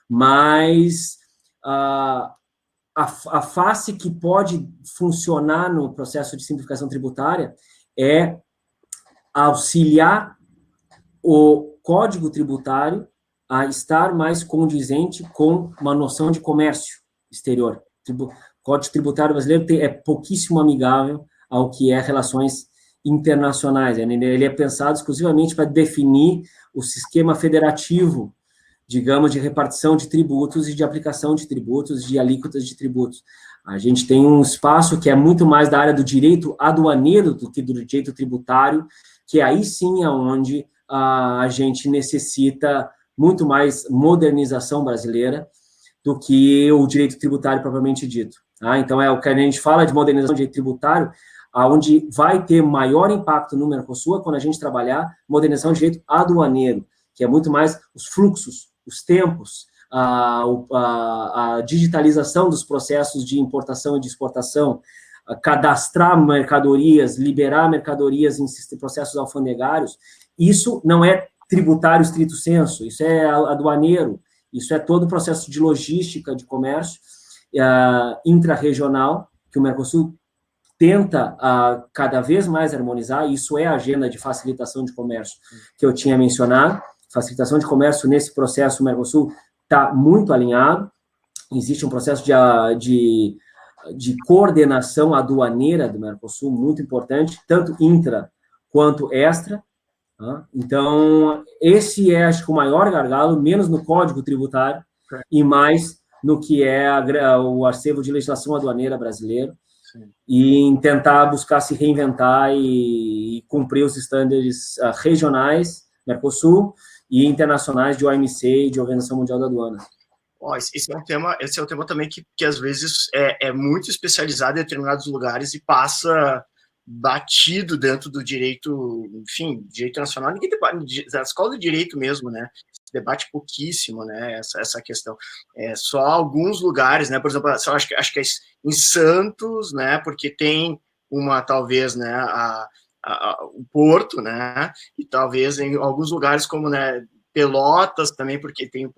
Mas a face que pode funcionar no processo de simplificação tributária é auxiliar o Código Tributário a estar mais condizente com uma noção de comércio exterior. O Código Tributário brasileiro é pouquíssimo amigável ao que é relações internacionais. Ele é pensado exclusivamente para definir o sistema federativo, digamos, de repartição de tributos e de aplicação de tributos, de alíquotas de tributos. A gente tem um espaço que é muito mais da área do direito aduaneiro do que do direito tributário, que aí sim é onde a gente necessita muito mais modernização brasileira do que o direito tributário propriamente dito. Então, o que a gente fala de modernização do direito tributário, onde vai ter maior impacto no Mercosul, quando a gente trabalhar modernização do direito aduaneiro, que é muito mais os fluxos, os tempos, a digitalização dos processos de importação e de exportação, cadastrar mercadorias, liberar mercadorias em processos alfandegários, isso não é tributário estrito sensu, isso é aduaneiro, isso é todo o processo de logística de comércio intra-regional, que o Mercosul tenta cada vez mais harmonizar, isso é a agenda de facilitação de comércio que eu tinha mencionado. Facilitação de comércio, nesse processo, o Mercosul está muito alinhado, existe um processo de coordenação aduaneira do Mercosul, muito importante, tanto intra quanto extra. Então, esse é, acho que, o maior gargalo, menos no Código Tributário e mais no que é o acervo de legislação aduaneira brasileiro, e em tentar buscar se reinventar e cumprir os estándares regionais, Mercosul, e internacionais de OMC e de Organização Mundial da Aduana. Esse é um tema também que às vezes é muito especializado em determinados lugares e passa batido dentro do direito, enfim, direito nacional, ninguém debate, da escola de direito mesmo, né? Se debate pouquíssimo, né? Essa questão. Só alguns lugares, né? Por exemplo, acho que é em Santos, né? Porque tem talvez, né? O Porto, né? E talvez em alguns lugares como, né? Pelotas também, porque tem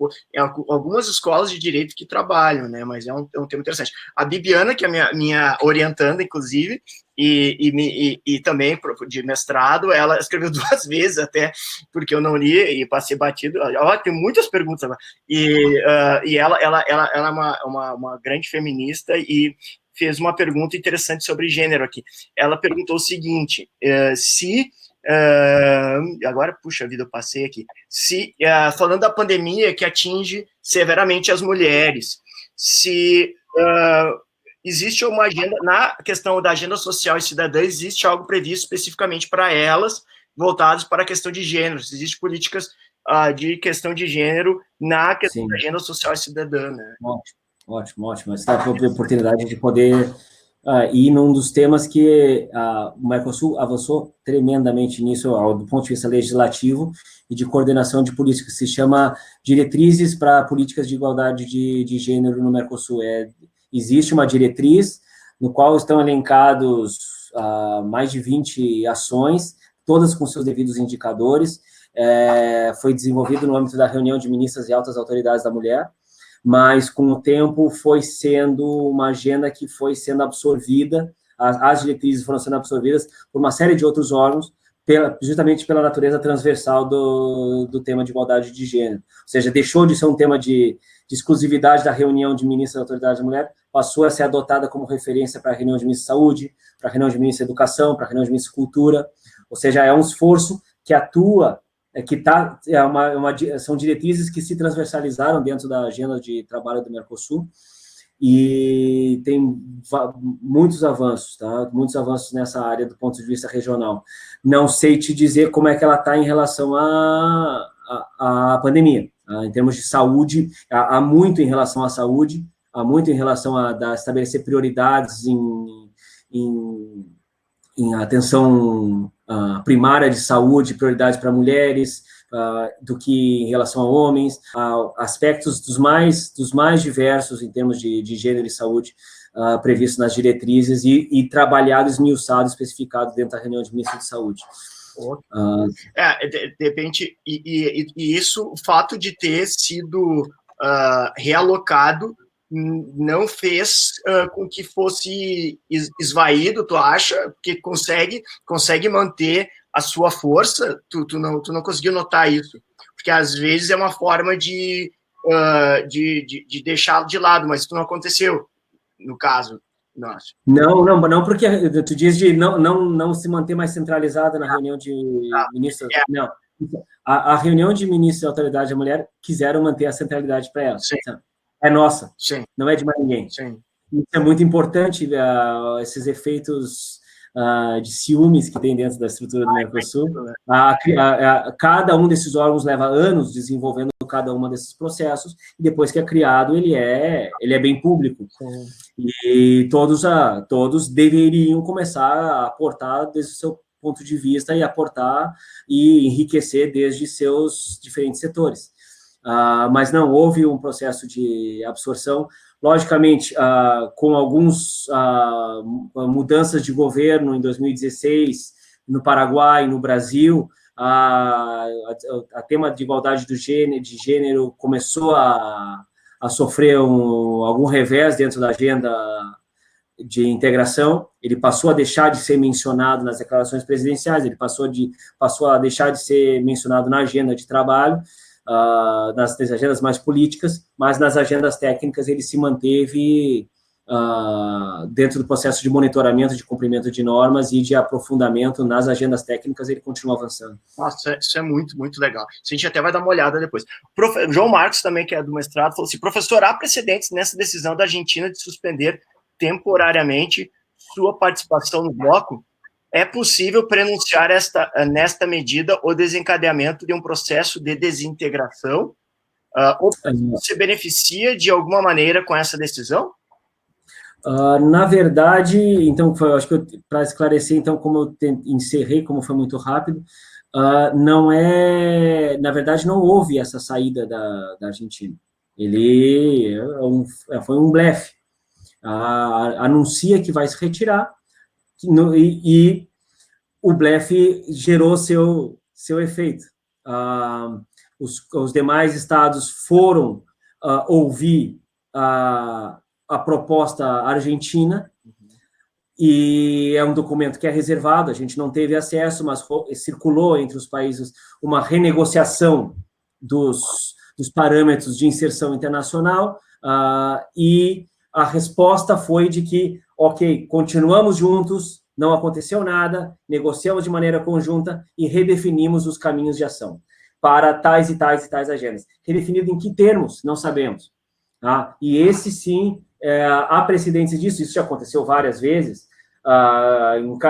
algumas escolas de direito que trabalham, né? Mas é um tema interessante. A Bibiana, que é minha orientanda, inclusive, e também de mestrado, ela escreveu 2 vezes até, porque eu não li e passei batido. Tem muitas perguntas agora. E ela é uma grande feminista e fez uma pergunta interessante sobre gênero aqui. Ela perguntou o seguinte, agora, puxa vida, eu passei aqui. Falando da pandemia que atinge severamente as mulheres, se existe uma agenda, na questão da agenda social e cidadã, existe algo previsto especificamente para elas, voltados para a questão de gênero, se existe políticas de questão de gênero na questão Sim. da agenda social e cidadã, né? Ótimo. Essa é a oportunidade de poder ir num dos temas que o Mercosul avançou tremendamente nisso, do ponto de vista legislativo e de coordenação de políticas, que se chama Diretrizes para Políticas de Igualdade de Gênero no Mercosul. Existe uma diretriz no qual estão elencados mais de 20 ações, todas com seus devidos indicadores. Foi desenvolvido no âmbito da reunião de ministras e altas autoridades da mulher, mas com o tempo foi sendo uma agenda que foi sendo absorvida, as diretrizes foram sendo absorvidas por uma série de outros órgãos, justamente pela natureza transversal do tema de igualdade de gênero. Ou seja, deixou de ser um tema de exclusividade da reunião de ministros da autoridade da mulher, passou a ser adotada como referência para a reunião de ministros da saúde, para a reunião de ministros da educação, para a reunião de ministros da cultura. Ou seja, é um esforço que atua, são diretrizes que se transversalizaram dentro da agenda de trabalho do Mercosul, e tem muitos avanços, tá? Muitos avanços nessa área do ponto de vista regional. Não sei te dizer como é que ela está em relação à pandemia. Em termos de saúde, há muito em relação à saúde, há muito em relação a estabelecer prioridades em atenção primária de saúde, prioridades para mulheres, do que em relação a homens, aspectos dos mais diversos em termos de gênero e saúde previstos nas diretrizes e trabalhado, esmiuçado, especificado dentro da reunião de ministros de saúde. De repente, e isso, o fato de ter sido realocado não fez com que fosse esvaído, tu acha? Que consegue manter a sua força? Tu não conseguiu notar isso? Porque às vezes é uma forma de deixá-lo de lado, mas isso não aconteceu, no caso. Nossa. Não, porque tu diz de não se manter mais centralizada na reunião de ministros. Não. A reunião de ministros da autoridade da mulher quiseram manter a centralidade para ela. Sim. É nossa, Sim. Não é de mais ninguém. Sim. Isso é muito importante, esses efeitos de ciúmes que tem dentro da estrutura do Mercosul. Cada um desses órgãos leva anos desenvolvendo cada um desses processos, e depois que é criado, ele é bem público. Sim. E todos deveriam começar a aportar desde o seu ponto de vista e aportar e enriquecer desde seus diferentes setores. Mas não houve um processo de absorção. Logicamente, com algumas mudanças de governo em 2016, no Paraguai, no Brasil, a tema de igualdade de gênero começou a sofrer algum revés dentro da agenda de integração. Ele passou a deixar de ser mencionado nas declarações presidenciais, ele passou a deixar de ser mencionado na agenda de trabalho, nas agendas mais políticas, mas nas agendas técnicas ele se manteve dentro do processo de monitoramento, de cumprimento de normas e de aprofundamento nas agendas técnicas, ele continua avançando. Nossa, isso é muito, muito legal. A gente até vai dar uma olhada depois. João Marcos, também, que é do mestrado, falou assim: professor, há precedentes nessa decisão da Argentina de suspender temporariamente sua participação no bloco? É possível pronunciar nesta medida o desencadeamento de um processo de desintegração? Ou se beneficia de alguma maneira com essa decisão? Na verdade, então, acho que para esclarecer, então, como eu encerrei, como foi muito rápido, na verdade, não houve essa saída da Argentina. Ele foi um blefe. Anuncia que vai se retirar, e o blefe gerou seu efeito. Os demais estados foram ouvir a proposta argentina, e é um documento que é reservado, a gente não teve acesso, mas circulou entre os países uma renegociação dos parâmetros de inserção internacional, e a resposta foi de que, ok, continuamos juntos, não aconteceu nada, negociamos de maneira conjunta e redefinimos os caminhos de ação para tais e tais e tais agendas. Redefinido em que termos? Não sabemos. E esse, sim, há precedentes disso, isso já aconteceu várias vezes,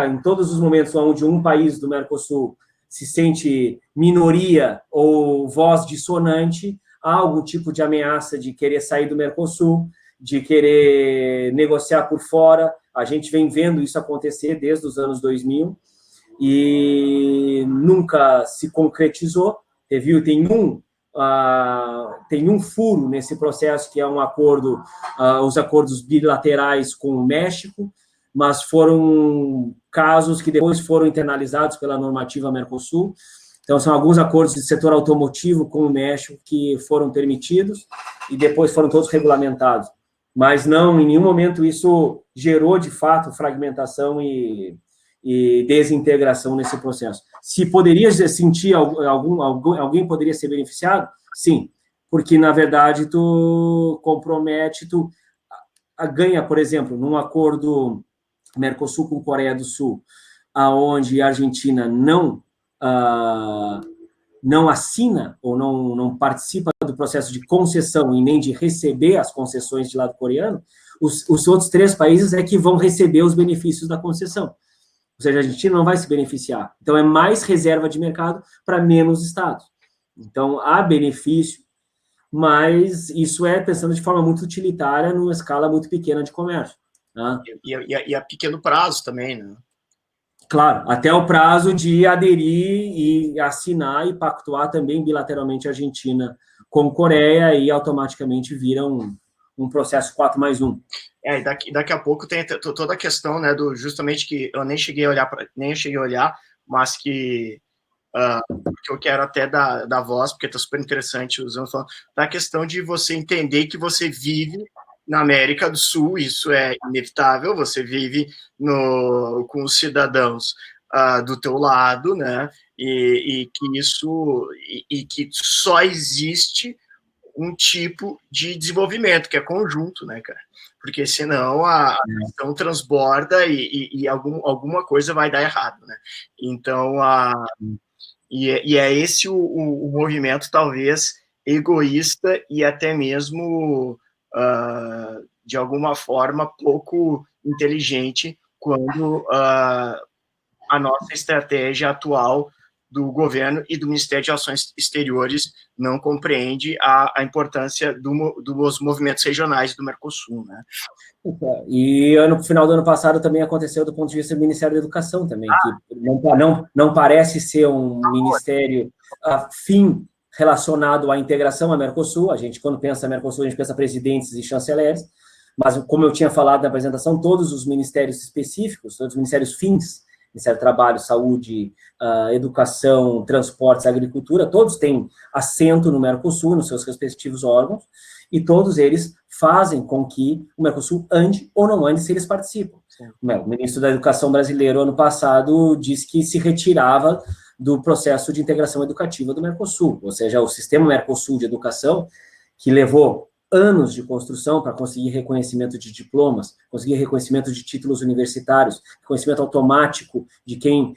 em todos os momentos onde um país do Mercosul se sente minoria ou voz dissonante, há algum tipo de ameaça de querer sair do Mercosul, de querer negociar por fora. A gente vem vendo isso acontecer desde os anos 2000 e nunca se concretizou. Tem um furo nesse processo, que é um acordo, os acordos bilaterais com o México, mas foram casos que depois foram internalizados pela normativa Mercosul. Então, são alguns acordos de setor automotivo com o México que foram permitidos e depois foram todos regulamentados. Mas não, em nenhum momento isso gerou, de fato, fragmentação e desintegração nesse processo. Se poderia sentir alguém poderia ser beneficiado? Sim, porque, na verdade, tu compromete, tu ganha, por exemplo, num acordo Mercosul com Coreia do Sul, aonde a Argentina não assina ou não participa do processo de concessão e nem de receber as concessões de lado coreano, os outros 3 países é que vão receber os benefícios da concessão. Ou seja, a Argentina não vai se beneficiar. Então, é mais reserva de mercado para menos estados. Então, há benefício, mas isso é pensando de forma muito utilitária numa escala muito pequena de comércio. Tá? E a pequeno prazo também, né? Claro, até o prazo de aderir e assinar e pactuar também bilateralmente a Argentina com Coreia, e automaticamente vira um processo 4+1. E daqui a pouco tem toda a questão, né, justamente que eu nem cheguei a olhar, mas que eu quero até dar voz, porque está super interessante usando, da questão de você entender que você vive na América do Sul, isso é inevitável, você vive com os cidadãos do teu lado, né, e que só existe um tipo de desenvolvimento, que é conjunto, né, cara? Porque senão a questão transborda e alguma coisa vai dar errado, né? Então, é esse o movimento, talvez, egoísta e até mesmo, de alguma forma, pouco inteligente, quando a nossa estratégia atual do governo e do Ministério de Relações Exteriores não compreende a importância dos movimentos regionais do Mercosul, né? E no final do ano passado também aconteceu do ponto de vista do Ministério da Educação também, que não parece ser um ministério afim relacionado à integração à Mercosul. A gente, quando pensa Mercosul, a gente pensa presidentes e chanceleres, mas, como eu tinha falado na apresentação, todos os ministérios específicos, todos os ministérios fins, Ministério do Trabalho, Saúde, Educação, Transportes, Agricultura, todos têm assento no Mercosul, nos seus respectivos órgãos, e todos eles fazem com que o Mercosul ande ou não ande se eles participam. Sim. O ministro da Educação brasileiro, ano passado, disse que se retirava do processo de integração educativa do Mercosul, ou seja, o sistema Mercosul de educação, que levou anos de construção para conseguir reconhecimento de diplomas, conseguir reconhecimento de títulos universitários, reconhecimento automático de quem,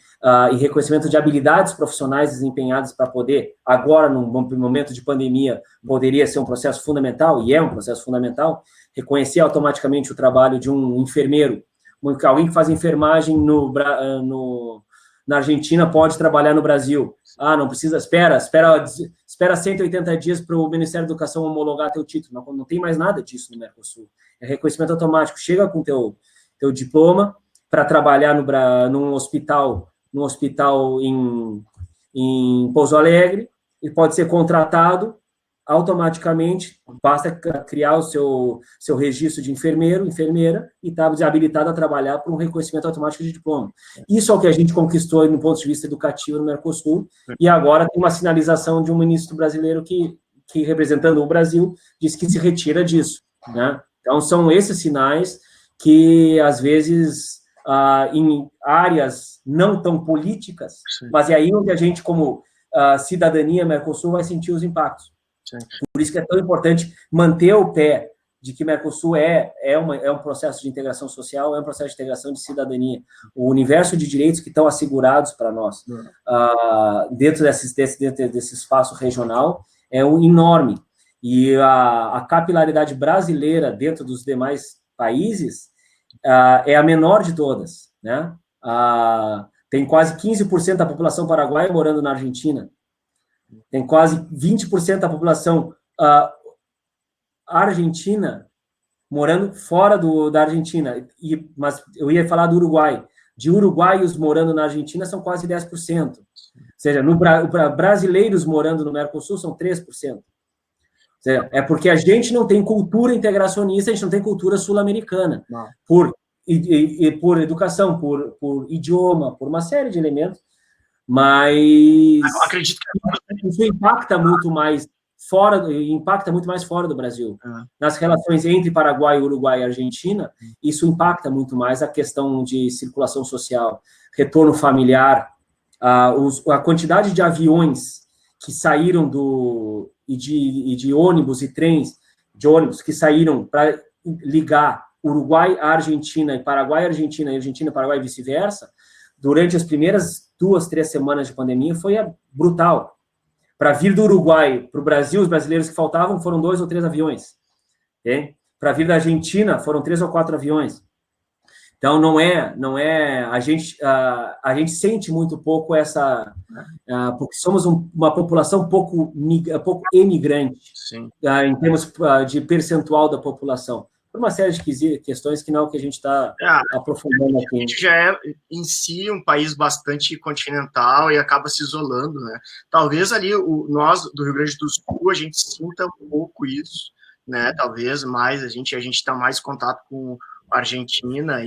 e reconhecimento de habilidades profissionais desempenhadas para poder, agora, num momento de pandemia, poderia ser um processo fundamental, e é um processo fundamental, reconhecer automaticamente o trabalho de um enfermeiro, alguém que faz enfermagem na Argentina pode trabalhar no Brasil. Não precisa, espera 180 dias para o Ministério da Educação homologar teu título. Não tem mais nada disso no Mercosul. É reconhecimento automático. Chega com teu diploma para trabalhar num hospital em Pouso Alegre, e pode ser contratado automaticamente, basta criar o seu registro de enfermeiro, enfermeira, e está habilitado a trabalhar por um reconhecimento automático de diploma. Isso é o que a gente conquistou no ponto de vista educativo no Mercosul, e agora tem uma sinalização de um ministro brasileiro que representando o Brasil, diz que se retira disso, né? Então, são esses sinais que, às vezes, em áreas não tão políticas, sim, mas é aí onde a gente, como cidadania Mercosul, vai sentir os impactos. Sim. Por isso que é tão importante manter o pé de que Mercosul é um processo de integração social, é um processo de integração de cidadania. O universo de direitos que estão assegurados para nós dentro desse espaço regional é enorme. E a capilaridade brasileira dentro dos demais países é a menor de todas, né? Tem quase 15% da população paraguaia morando na Argentina. Tem quase 20% da população argentina morando fora da Argentina. Mas eu ia falar do Uruguai. De uruguaios morando na Argentina são quase 10%. Ou seja, brasileiros morando no Mercosul são 3%. Ou seja, é porque a gente não tem cultura integracionista, a gente não tem cultura sul-americana. Por educação, por idioma, por uma série de elementos. Mas eu acredito que isso impacta muito mais fora do Brasil. Nas relações entre Paraguai, Uruguai e Argentina, isso impacta muito mais a questão de circulação social, retorno familiar, a quantidade de aviões que saíram e de ônibus e trens de ônibus que saíram para ligar Uruguai à Argentina e Paraguai à Argentina e Argentina, Paraguai e vice-versa, durante as primeiras 2-3 semanas de pandemia foi brutal. Para vir do Uruguai para o Brasil, os brasileiros que faltavam foram 2 ou 3 aviões. Okay? Para vir da Argentina, foram 3 ou 4 aviões. Então, não é a gente sente muito pouco porque somos uma população pouco emigrante, em termos de percentual da população. Por uma série de questões que não é o que a gente está aprofundando aqui. A gente já é, em si, um país bastante continental e acaba se isolando, né? Talvez ali, nós, do Rio Grande do Sul, a gente sinta um pouco isso, né? Talvez mais, a gente está mais em contato com a Argentina,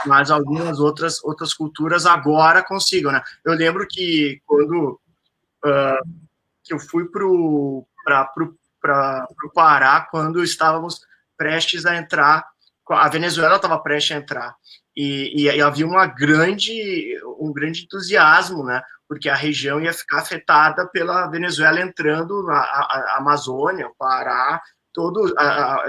mas algumas outras culturas agora consigam, né? Eu lembro que quando que eu fui para o Pará, quando estávamos prestes a entrar, a Venezuela estava prestes a entrar, e havia um grande entusiasmo, né, porque a região ia ficar afetada pela Venezuela entrando na Amazônia, o Pará,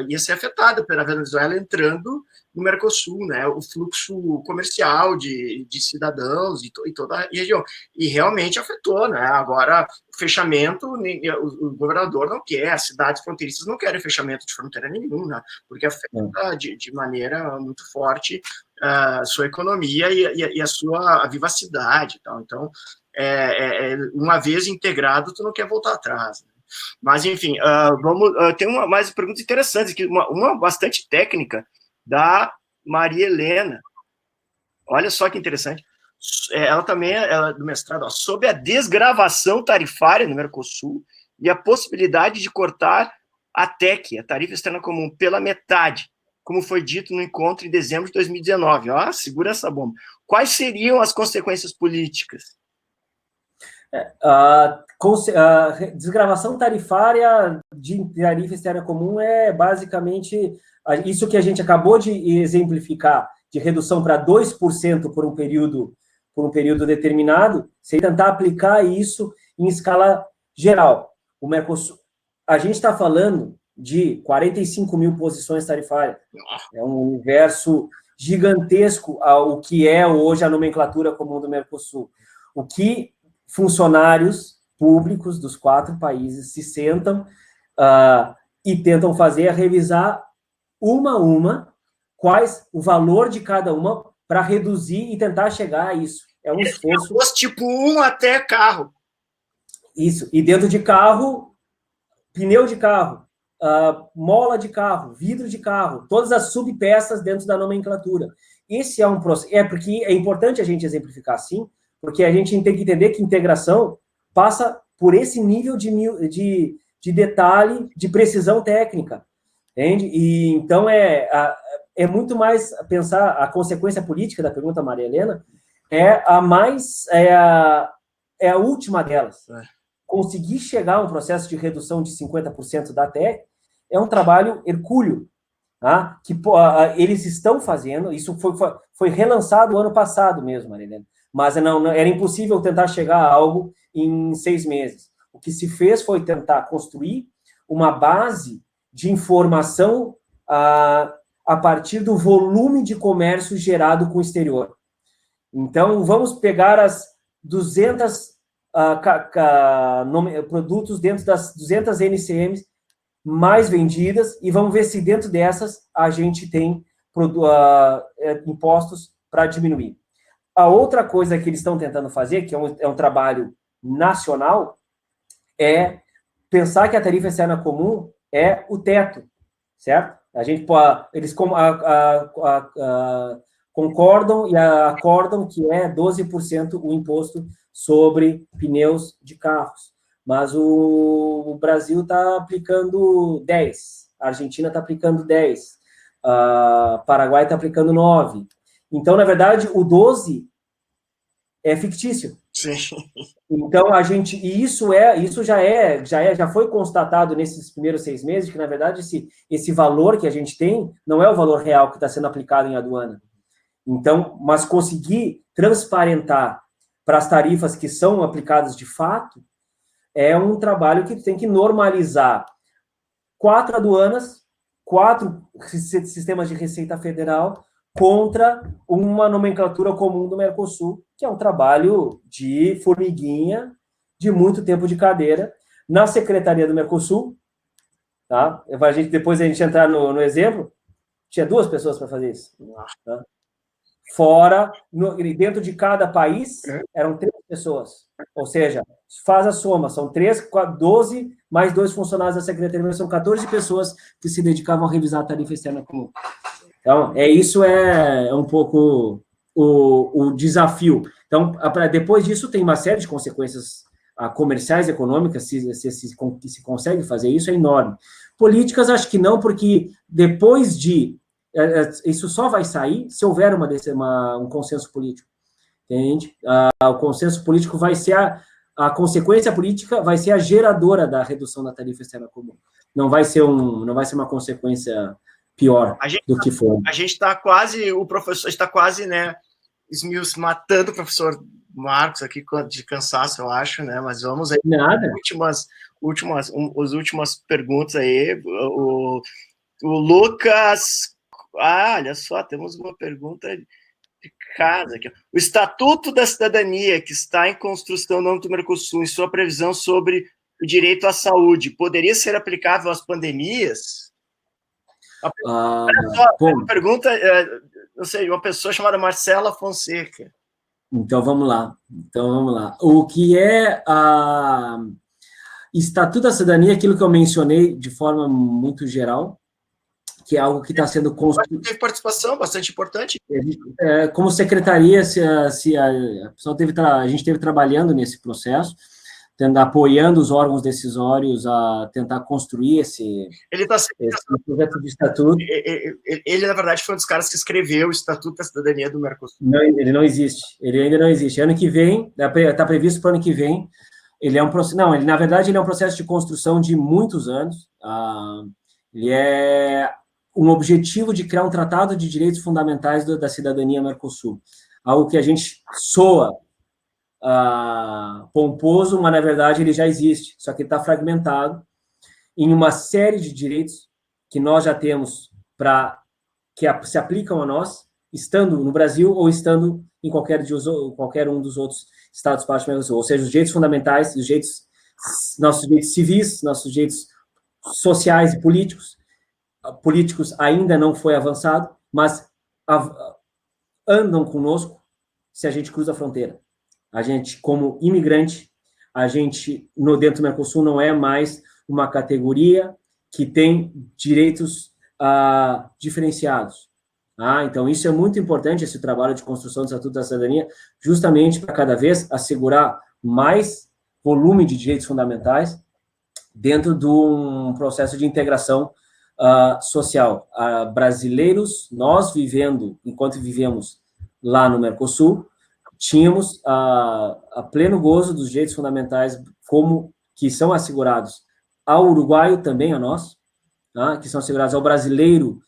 ia ser afetada pela Venezuela entrando no Mercosul, né, o fluxo comercial de cidadãos e toda a região, e realmente afetou, né, agora o fechamento, o governador não quer, as cidades fronteiriças não querem fechamento de fronteira nenhum, né, porque afeta de maneira muito forte a sua economia e a sua vivacidade e tal. Então, uma vez integrado, tu não quer voltar atrás. Né? Mas, enfim, tem mais perguntas interessantes aqui, uma bastante técnica da Maria Helena. Olha só que interessante. Ela também é do mestrado, ó, sobre a desgravação tarifária no Mercosul e a possibilidade de cortar a TEC, a Tarifa Externa Comum, pela metade, como foi dito no encontro em dezembro de 2019. Ó, segura essa bomba. Quais seriam as consequências políticas? A desgravação tarifária de tarifa externa comum é basicamente isso que a gente acabou de exemplificar, de redução para 2% por um período determinado, sem tentar aplicar isso em escala geral. O Mercosul, a gente está falando de 45 mil posições tarifárias. É um universo gigantesco ao que é hoje a nomenclatura comum do Mercosul. O que funcionários públicos dos 4 países se sentam e tentam fazer revisar uma a uma quais o valor de cada uma para reduzir e tentar chegar a isso. É um esforço. Tipo 1 até carro. Isso. E dentro de carro, pneu de carro, mola de carro, vidro de carro, todas as subpeças dentro da nomenclatura. Esse é um processo. Porque é importante a gente exemplificar assim, porque a gente tem que entender que integração passa por esse nível de detalhe, de precisão técnica, entende? E então é muito mais pensar a consequência política da pergunta, Maria Helena, é a última delas. Conseguir chegar a um processo de redução de 50% da TEC é um trabalho hercúleo, tá? Que eles estão fazendo, isso foi relançado ano passado mesmo, Maria Helena. Mas não, era impossível tentar chegar a algo em 6 meses. O que se fez foi tentar construir uma base de informação a partir do volume de comércio gerado com o exterior. Então, vamos pegar as 200 produtos dentro das 200 NCMs mais vendidas e vamos ver se dentro dessas a gente tem impostos para diminuir. A outra coisa que eles estão tentando fazer, que é um trabalho nacional, é pensar que a tarifa externa comum é o teto, certo? Eles concordam e acordam que é 12% o imposto sobre pneus de carros, mas o Brasil está aplicando 10%, a Argentina está aplicando 10%, Paraguai está aplicando 9%. Então, na verdade, o 12 é fictício. Sim. Então, isso já foi constatado nesses primeiros 6 meses, que, na verdade, esse valor que a gente tem não é o valor real que está sendo aplicado em aduana. Então, mas conseguir transparentar para as tarifas que são aplicadas de fato é um trabalho que tem que normalizar 4 aduanas, 4 sistemas de Receita Federal contra uma nomenclatura comum do Mercosul, que é um trabalho de formiguinha, de muito tempo de cadeira, na Secretaria do Mercosul, tá? Depois a gente entrar no exemplo, tinha 2 pessoas para fazer isso. Tá? Fora, dentro de cada país, eram 3 pessoas. Ou seja, faz a soma, são 12 mais 2 funcionários da Secretaria, são 14 pessoas que se dedicavam a revisar a tarifa externa comum. Então, isso é um pouco o desafio. Então, depois disso, tem uma série de consequências comerciais, econômicas, se consegue fazer isso, é enorme. Políticas, acho que não, porque depois isso só vai sair se houver um consenso político, entende? O consenso político vai ser a consequência política, vai ser a geradora da redução da tarifa externa comum. Não vai ser uma consequência pior do que for. A gente está quase, o professor está quase, né, matando o professor Marcos aqui de cansaço, eu acho, né, mas vamos aí. Nada. As últimas perguntas aí. O Lucas, olha só, temos uma pergunta de casa aqui. O Estatuto da Cidadania, que está em construção no âmbito do Mercosul, em sua previsão sobre o direito à saúde, poderia ser aplicável às pandemias? Uma pergunta, não sei, uma pessoa chamada Marcela Fonseca. Então, vamos lá. O que é a Estatuto da Cidadania, aquilo que eu mencionei de forma muito geral, que é algo que está sendo construído. Teve participação bastante importante. Como secretaria, a gente esteve trabalhando nesse processo, apoiando os órgãos decisórios a tentar construir esse projeto de estatuto. Ele, na verdade, foi um dos caras que escreveu o Estatuto da Cidadania do Mercosul. Não, ele não existe. Ele ainda não existe. Ano que vem, está previsto para o ano que vem, ele é um processo... Não, na verdade, ele é um processo de construção de muitos anos. Ele é um objetivo de criar um tratado de direitos fundamentais da cidadania Mercosul. Algo que a gente soa pomposo, mas, na verdade, ele já existe. Só que está fragmentado em uma série de direitos que nós já temos que se aplicam a nós, estando no Brasil ou estando em qualquer um dos outros estados parte do Mercosul. Ou seja, os direitos fundamentais, nossos direitos civis, nossos direitos sociais e políticos ainda não foi avançado, mas andam conosco se a gente cruza a fronteira. A gente, como imigrante, dentro do Mercosul, não é mais uma categoria que tem direitos diferenciados. Então, isso é muito importante, esse trabalho de construção do Estatuto da Cidadania, justamente para cada vez assegurar mais volume de direitos fundamentais dentro de um processo de integração social. Brasileiros, nós enquanto vivemos lá no Mercosul, tínhamos a pleno gozo dos direitos fundamentais que são assegurados ao uruguaio, também a nós, que são assegurados ao brasileiro,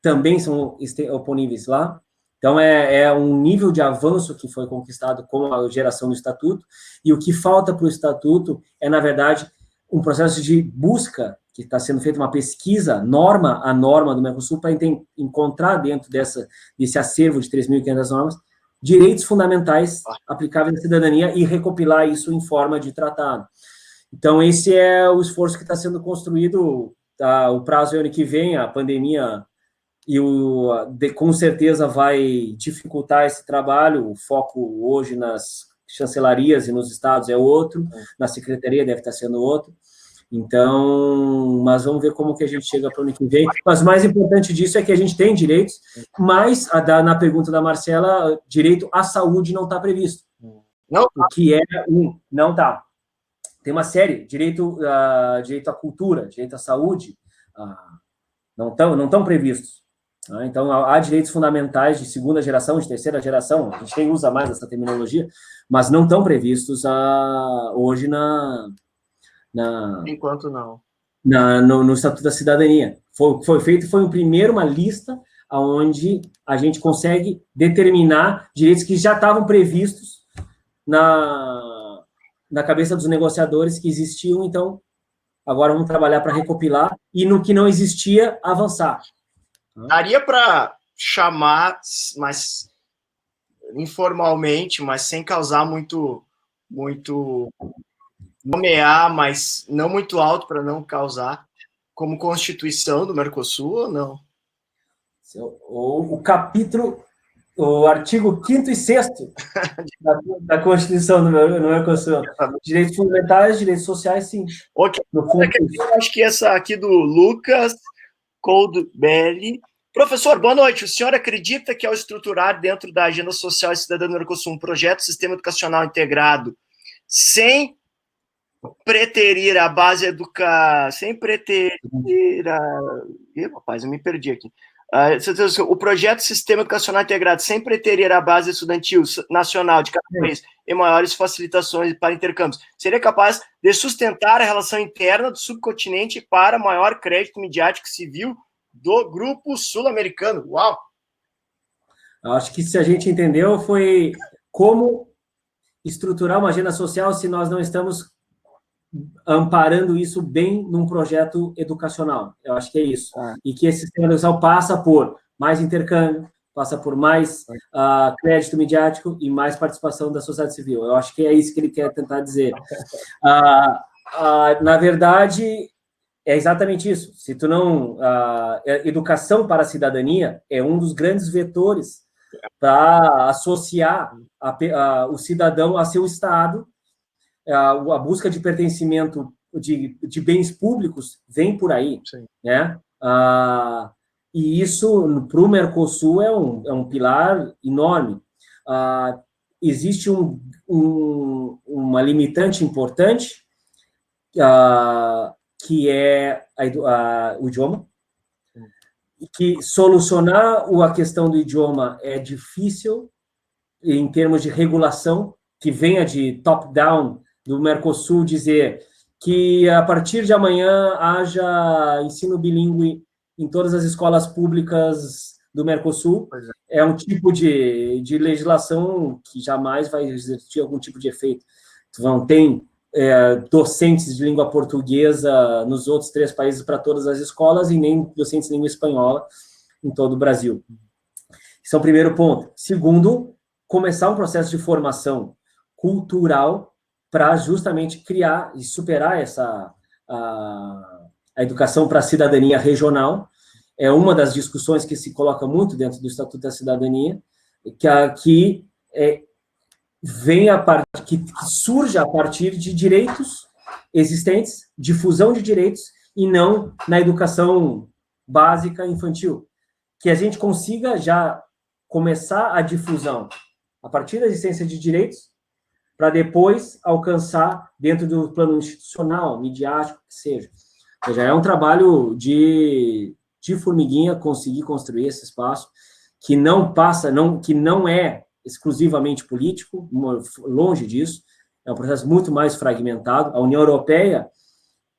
também são oponíveis lá. Então, é um nível de avanço que foi conquistado com a geração do Estatuto, e o que falta para o Estatuto é, na verdade, um processo de busca, que está sendo feita uma pesquisa, norma a norma do Mercosul, para encontrar dentro desse acervo de 3.500 normas, direitos fundamentais aplicáveis à cidadania e recopilar isso em forma de tratado. Então, esse é o esforço que está sendo construído. O prazo é ano que vem, a pandemia com certeza vai dificultar esse trabalho. O foco hoje nas chancelarias e nos estados é outro, na secretaria deve estar sendo outro. Então, mas vamos ver como que a gente chega para o ano que vem. Mas o mais importante disso é que a gente tem direitos, mas na pergunta da Marcela, direito à saúde não está previsto. Não. O que é não está. Tem uma série, direito à cultura, direito à saúde, não estão previstos. Então, há direitos fundamentais de segunda geração, de terceira geração, a gente nem usa mais essa terminologia, mas não estão previstos hoje enquanto não. No Estatuto da Cidadania. Foi uma lista onde a gente consegue determinar direitos que já estavam previstos na cabeça dos negociadores que existiam. Então, agora vamos trabalhar para recopilar e no que não existia, avançar. Daria para chamar, mas informalmente, mas sem causar muito nomear, mas não muito alto para não causar, como Constituição do Mercosul ou não? O capítulo, o artigo 5º e 6º da Constituição do Mercosul. Direitos fundamentais, direitos sociais, sim. Ok. Eu acho que essa aqui do Lucas Coldbelli. Professor, boa noite. O senhor acredita que ao estruturar dentro da Agenda Social e Cidadã do Mercosul um projeto de sistema educacional integrado, sem preterir a base rapaz, eu me perdi aqui. O projeto de sistema educacional integrado, sem preterir a base estudantil nacional de cada país e maiores facilitações para intercâmbios, seria capaz de sustentar a relação interna do subcontinente para maior crédito midiático civil do grupo sul-americano. Uau! Acho que se a gente entendeu foi como estruturar uma agenda social se nós não estamos amparando isso bem num projeto educacional. Eu acho que é isso. E que esse sistema educacional passa por mais intercâmbio, passa por mais crédito midiático e mais participação da sociedade civil. Eu acho que é isso que ele quer tentar dizer. Na verdade, é exatamente isso. Se tu não... educação para a cidadania é um dos grandes vetores para associar o cidadão a seu Estado. A busca de pertencimento de bens públicos vem por aí, né? E isso, para o Mercosul, é um pilar enorme. Existe uma limitante importante, que é o idioma, que solucionar a questão do idioma é difícil em termos de regulação, que venha de top-down do Mercosul dizer que a partir de amanhã haja ensino bilíngue em todas as escolas públicas do Mercosul. É um tipo de legislação que jamais vai exercer algum tipo de efeito. Não tem docentes de língua portuguesa nos outros 3 países para todas as escolas e nem docentes de língua espanhola em todo o Brasil. Esse é o primeiro ponto. Segundo, começar um processo de formação cultural para justamente criar e superar a educação para a cidadania regional. É uma das discussões que se coloca muito dentro do Estatuto da Cidadania, que surge a partir de direitos existentes, difusão de direitos, e não na educação básica infantil. Que a gente consiga já começar a difusão a partir da existência de direitos, para depois alcançar dentro do plano institucional, midiático, que seja. Ou seja, é um trabalho de formiguinha conseguir construir esse espaço que não é exclusivamente político, longe disso, é um processo muito mais fragmentado. A União Europeia,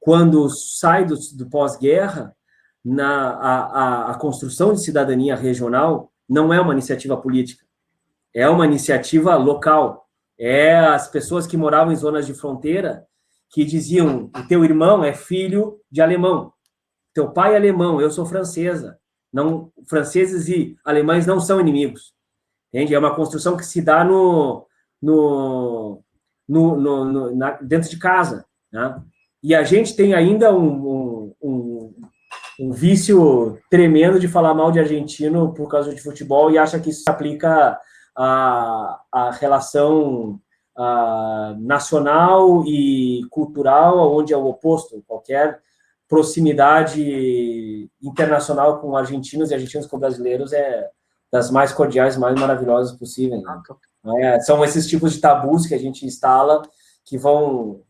quando sai do pós-guerra, a construção de cidadania regional não é uma iniciativa política, é uma iniciativa local. As pessoas que moravam em zonas de fronteira que diziam: o teu irmão é filho de alemão, teu pai é alemão, eu sou francesa. Não, franceses e alemães não são inimigos. Entende? É uma construção que se dá dentro de casa, né? E a gente tem ainda um vício tremendo de falar mal de argentino por causa de futebol e acha que isso se aplica à relação nacional e cultural, onde é o oposto. Qualquer proximidade internacional com argentinos e argentinos com brasileiros é das mais cordiais, mais maravilhosas possíveis. Né? São esses tipos de tabus que a gente instala que vão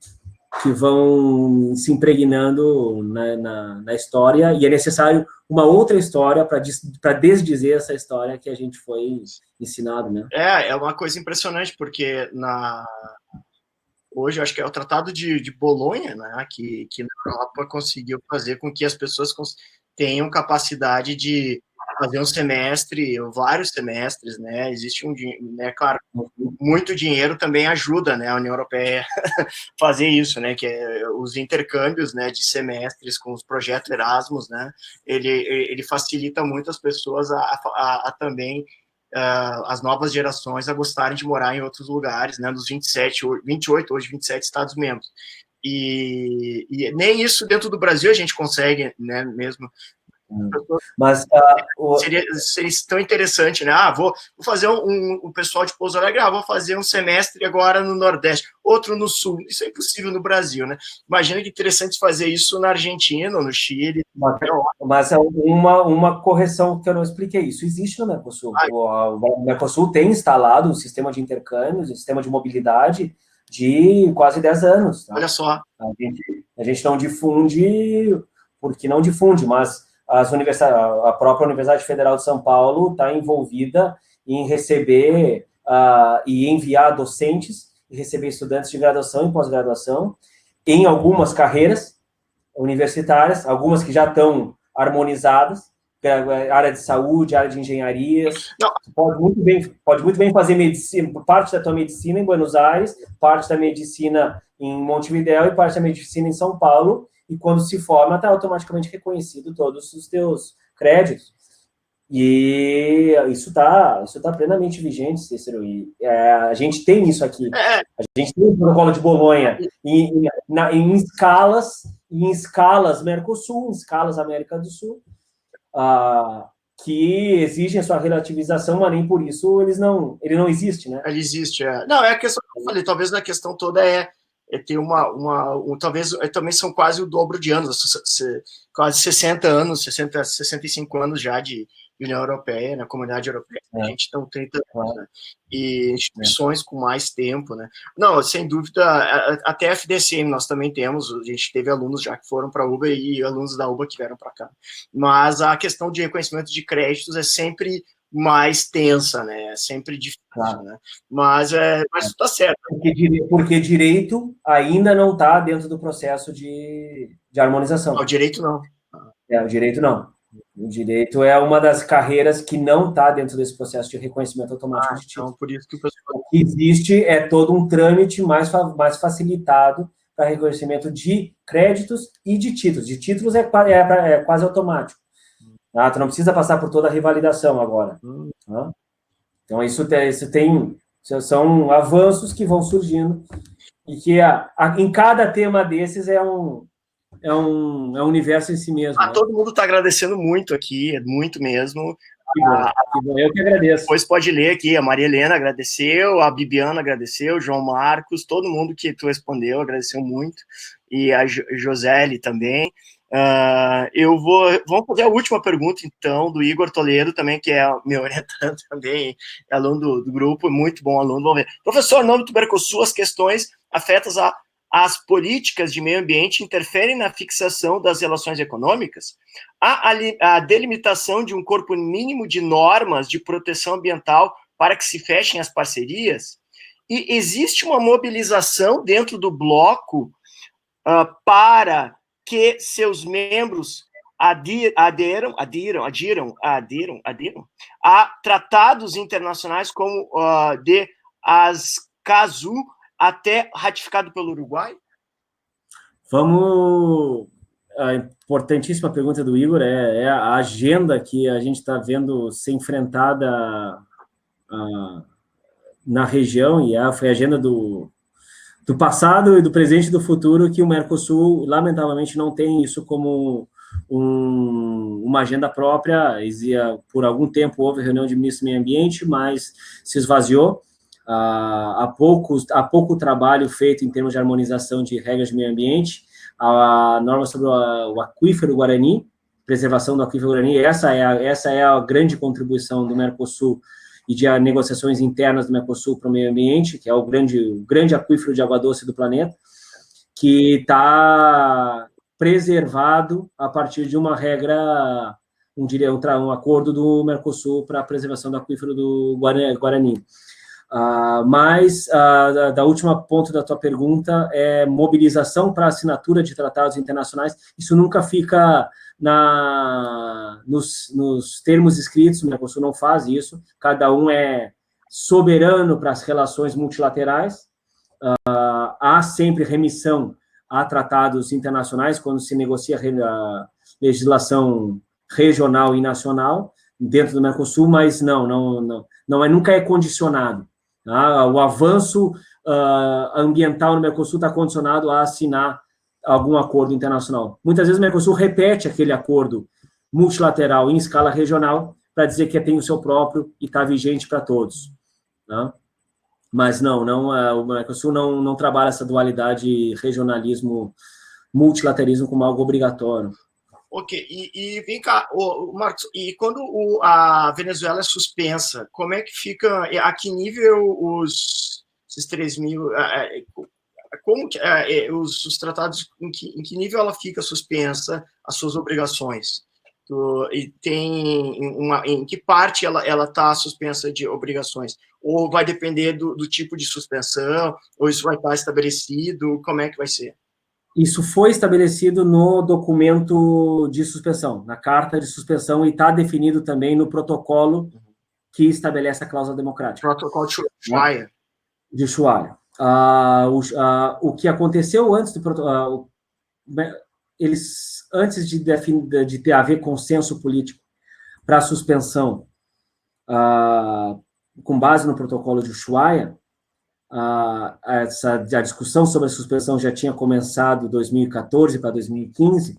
se impregnando na história, e é necessário uma outra história para desdizer essa história que a gente foi ensinado, né? É uma coisa impressionante, porque hoje, eu acho que é o Tratado de Bolonha, né, que na Europa conseguiu fazer com que as pessoas tenham capacidade de fazer um semestre, ou vários semestres, né? Existe né, claro, muito dinheiro também ajuda, né, a União Europeia a fazer isso, né, que é os intercâmbios, né, de semestres com os projetos Erasmus, né? Ele facilita muito as pessoas a também as novas gerações a gostarem de morar em outros lugares, né, dos 28, hoje 27 Estados-membros. E nem isso dentro do Brasil a gente consegue, né, mesmo. Mas seria tão interessante, né? Vou fazer o pessoal de Pouso Alegre, vou fazer um semestre agora no Nordeste, outro no Sul. Isso é impossível no Brasil, né? Imagina que interessante fazer isso na Argentina, no Chile. Mas uma correção que eu não expliquei, isso existe no Mercosul. O Mercosul tem instalado um sistema de intercâmbios, um sistema de mobilidade de quase 10 anos. Tá? Olha só. A gente não difunde, porque não difunde, mas a própria Universidade Federal de São Paulo está envolvida em receber e enviar docentes e receber estudantes de graduação e pós-graduação em algumas carreiras universitárias, algumas que já estão harmonizadas, área de saúde, área de engenharias. Pode muito bem fazer medicina, parte da tua medicina em Buenos Aires, parte da medicina em Montevidéu e parte da medicina em São Paulo. E quando se forma, está automaticamente reconhecido todos os teus créditos. E isso tá plenamente vigente, Cícero. E a gente tem isso aqui. A gente tem o protocolo de Bolonha em escalas Mercosul, em escalas América do Sul, que exigem a sua relativização, mas nem por isso ele não existe, né? Ele existe, é. Não, é a questão que eu falei, talvez a questão toda é ter talvez também são quase o dobro de anos, quase 60 anos, 65 anos já de União Europeia, na Comunidade Europeia, a gente tem 30 anos, né? E instituições com mais tempo, né? Não, sem dúvida, até a FDCM nós também temos, a gente teve alunos já que foram para a UBA e alunos da UBA que vieram para cá. Mas a questão de reconhecimento de créditos é sempre mais tensa, né? É sempre difícil, né? Mas tá certo. Porque direito ainda não está dentro do processo de harmonização. O direito não. O direito não. O direito é uma das carreiras que não está dentro desse processo de reconhecimento automático de título. Então, por isso que o pessoal... O que existe é todo um trâmite mais facilitado para reconhecimento de créditos e de títulos. De títulos é quase automático. Tu não precisa passar por toda a revalidação agora. Tá? Então, isso são avanços que vão surgindo e que em cada tema desses é um universo em si mesmo. Né? Todo mundo está agradecendo muito aqui, muito mesmo. Eu que agradeço. Depois pode ler aqui, a Maria Helena agradeceu, a Bibiana agradeceu, o João Marcos, todo mundo que tu respondeu agradeceu muito, e a Joseli também. Vamos fazer a última pergunta, então, do Igor Toledo, também, que é meu orientando também, aluno do grupo, muito bom aluno. Vamos ver. Professor, no âmbito do Mercosul, as questões afetas as políticas de meio ambiente interferem na fixação das relações econômicas? A delimitação de um corpo mínimo de normas de proteção ambiental para que se fechem as parcerias? E existe uma mobilização dentro do bloco para que seus membros adiram a tratados internacionais como de ASCASU, até ratificado pelo Uruguai? A importantíssima pergunta do Igor é a agenda que a gente está vendo ser enfrentada na região, e foi a agenda do passado e do presente e do futuro, que o Mercosul, lamentavelmente, não tem isso como uma agenda própria. Por algum tempo houve reunião de ministros do meio ambiente, mas se esvaziou. Há pouco trabalho feito em termos de harmonização de regras de meio ambiente. A norma sobre o aquífero Guarani, preservação do aquífero Guarani, essa é a grande contribuição do Mercosul e de negociações internas do Mercosul para o meio ambiente, que é o grande aquífero de água doce do planeta, que está preservado a partir de uma regra, um acordo do Mercosul para a preservação do aquífero do Guarani. Mas, da última ponto da tua pergunta, é mobilização para assinatura de tratados internacionais. Isso nunca fica nos termos escritos, o Mercosul não faz isso, cada um é soberano para as relações multilaterais. Há sempre remissão a tratados internacionais quando se negocia a legislação regional e nacional dentro do Mercosul, mas nunca é condicionado. O avanço ambiental no Mercosul está condicionado a assinar algum acordo internacional. Muitas vezes o Mercosul repete aquele acordo multilateral em escala regional para dizer que tem o seu próprio e está vigente para todos. Tá? Mas o Mercosul não trabalha essa dualidade regionalismo-multilateralismo como algo obrigatório. Ok, e vem cá, Marcos, e quando a Venezuela é suspensa, como é que fica, a que nível esses 3 mil, como que os tratados, em que nível ela fica suspensa, as suas obrigações? E em que parte ela está suspensa de obrigações? Ou vai depender do tipo de suspensão, ou isso vai estar estabelecido, como é que vai ser? Isso foi estabelecido no documento de suspensão, na carta de suspensão, e está definido também no protocolo que estabelece a cláusula democrática. Protocolo de Ushuaia. De Ushuaia. O que aconteceu antes do protocolo, antes de haver consenso político para a suspensão, com base no protocolo de Ushuaia, a discussão sobre a suspensão já tinha começado em 2014 para 2015,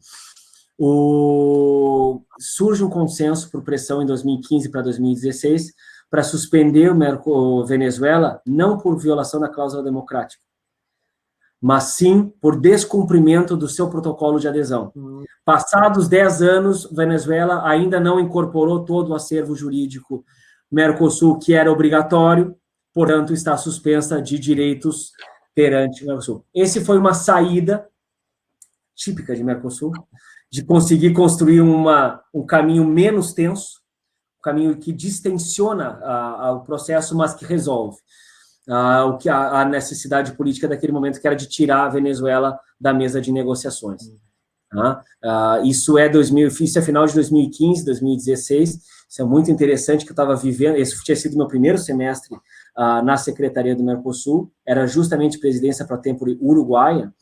surge um consenso por pressão em 2015 para 2016 para suspender o Venezuela, não por violação da cláusula democrática, mas sim por descumprimento do seu protocolo de adesão. Passados 10 anos, Venezuela ainda não incorporou todo o acervo jurídico Mercosul, que era obrigatório, portanto, está suspensa de direitos perante o Mercosul. Esse foi uma saída típica de Mercosul, de conseguir construir um caminho menos tenso, um caminho que distensiona o processo, mas que resolve o que a necessidade política daquele momento, que era de tirar a Venezuela da mesa de negociações. Isso é final de 2015, 2016. Isso é muito interessante, que eu estava vivendo. Esse tinha sido meu primeiro semestre na Secretaria do Mercosul, era justamente presidência para tempo uruguaia,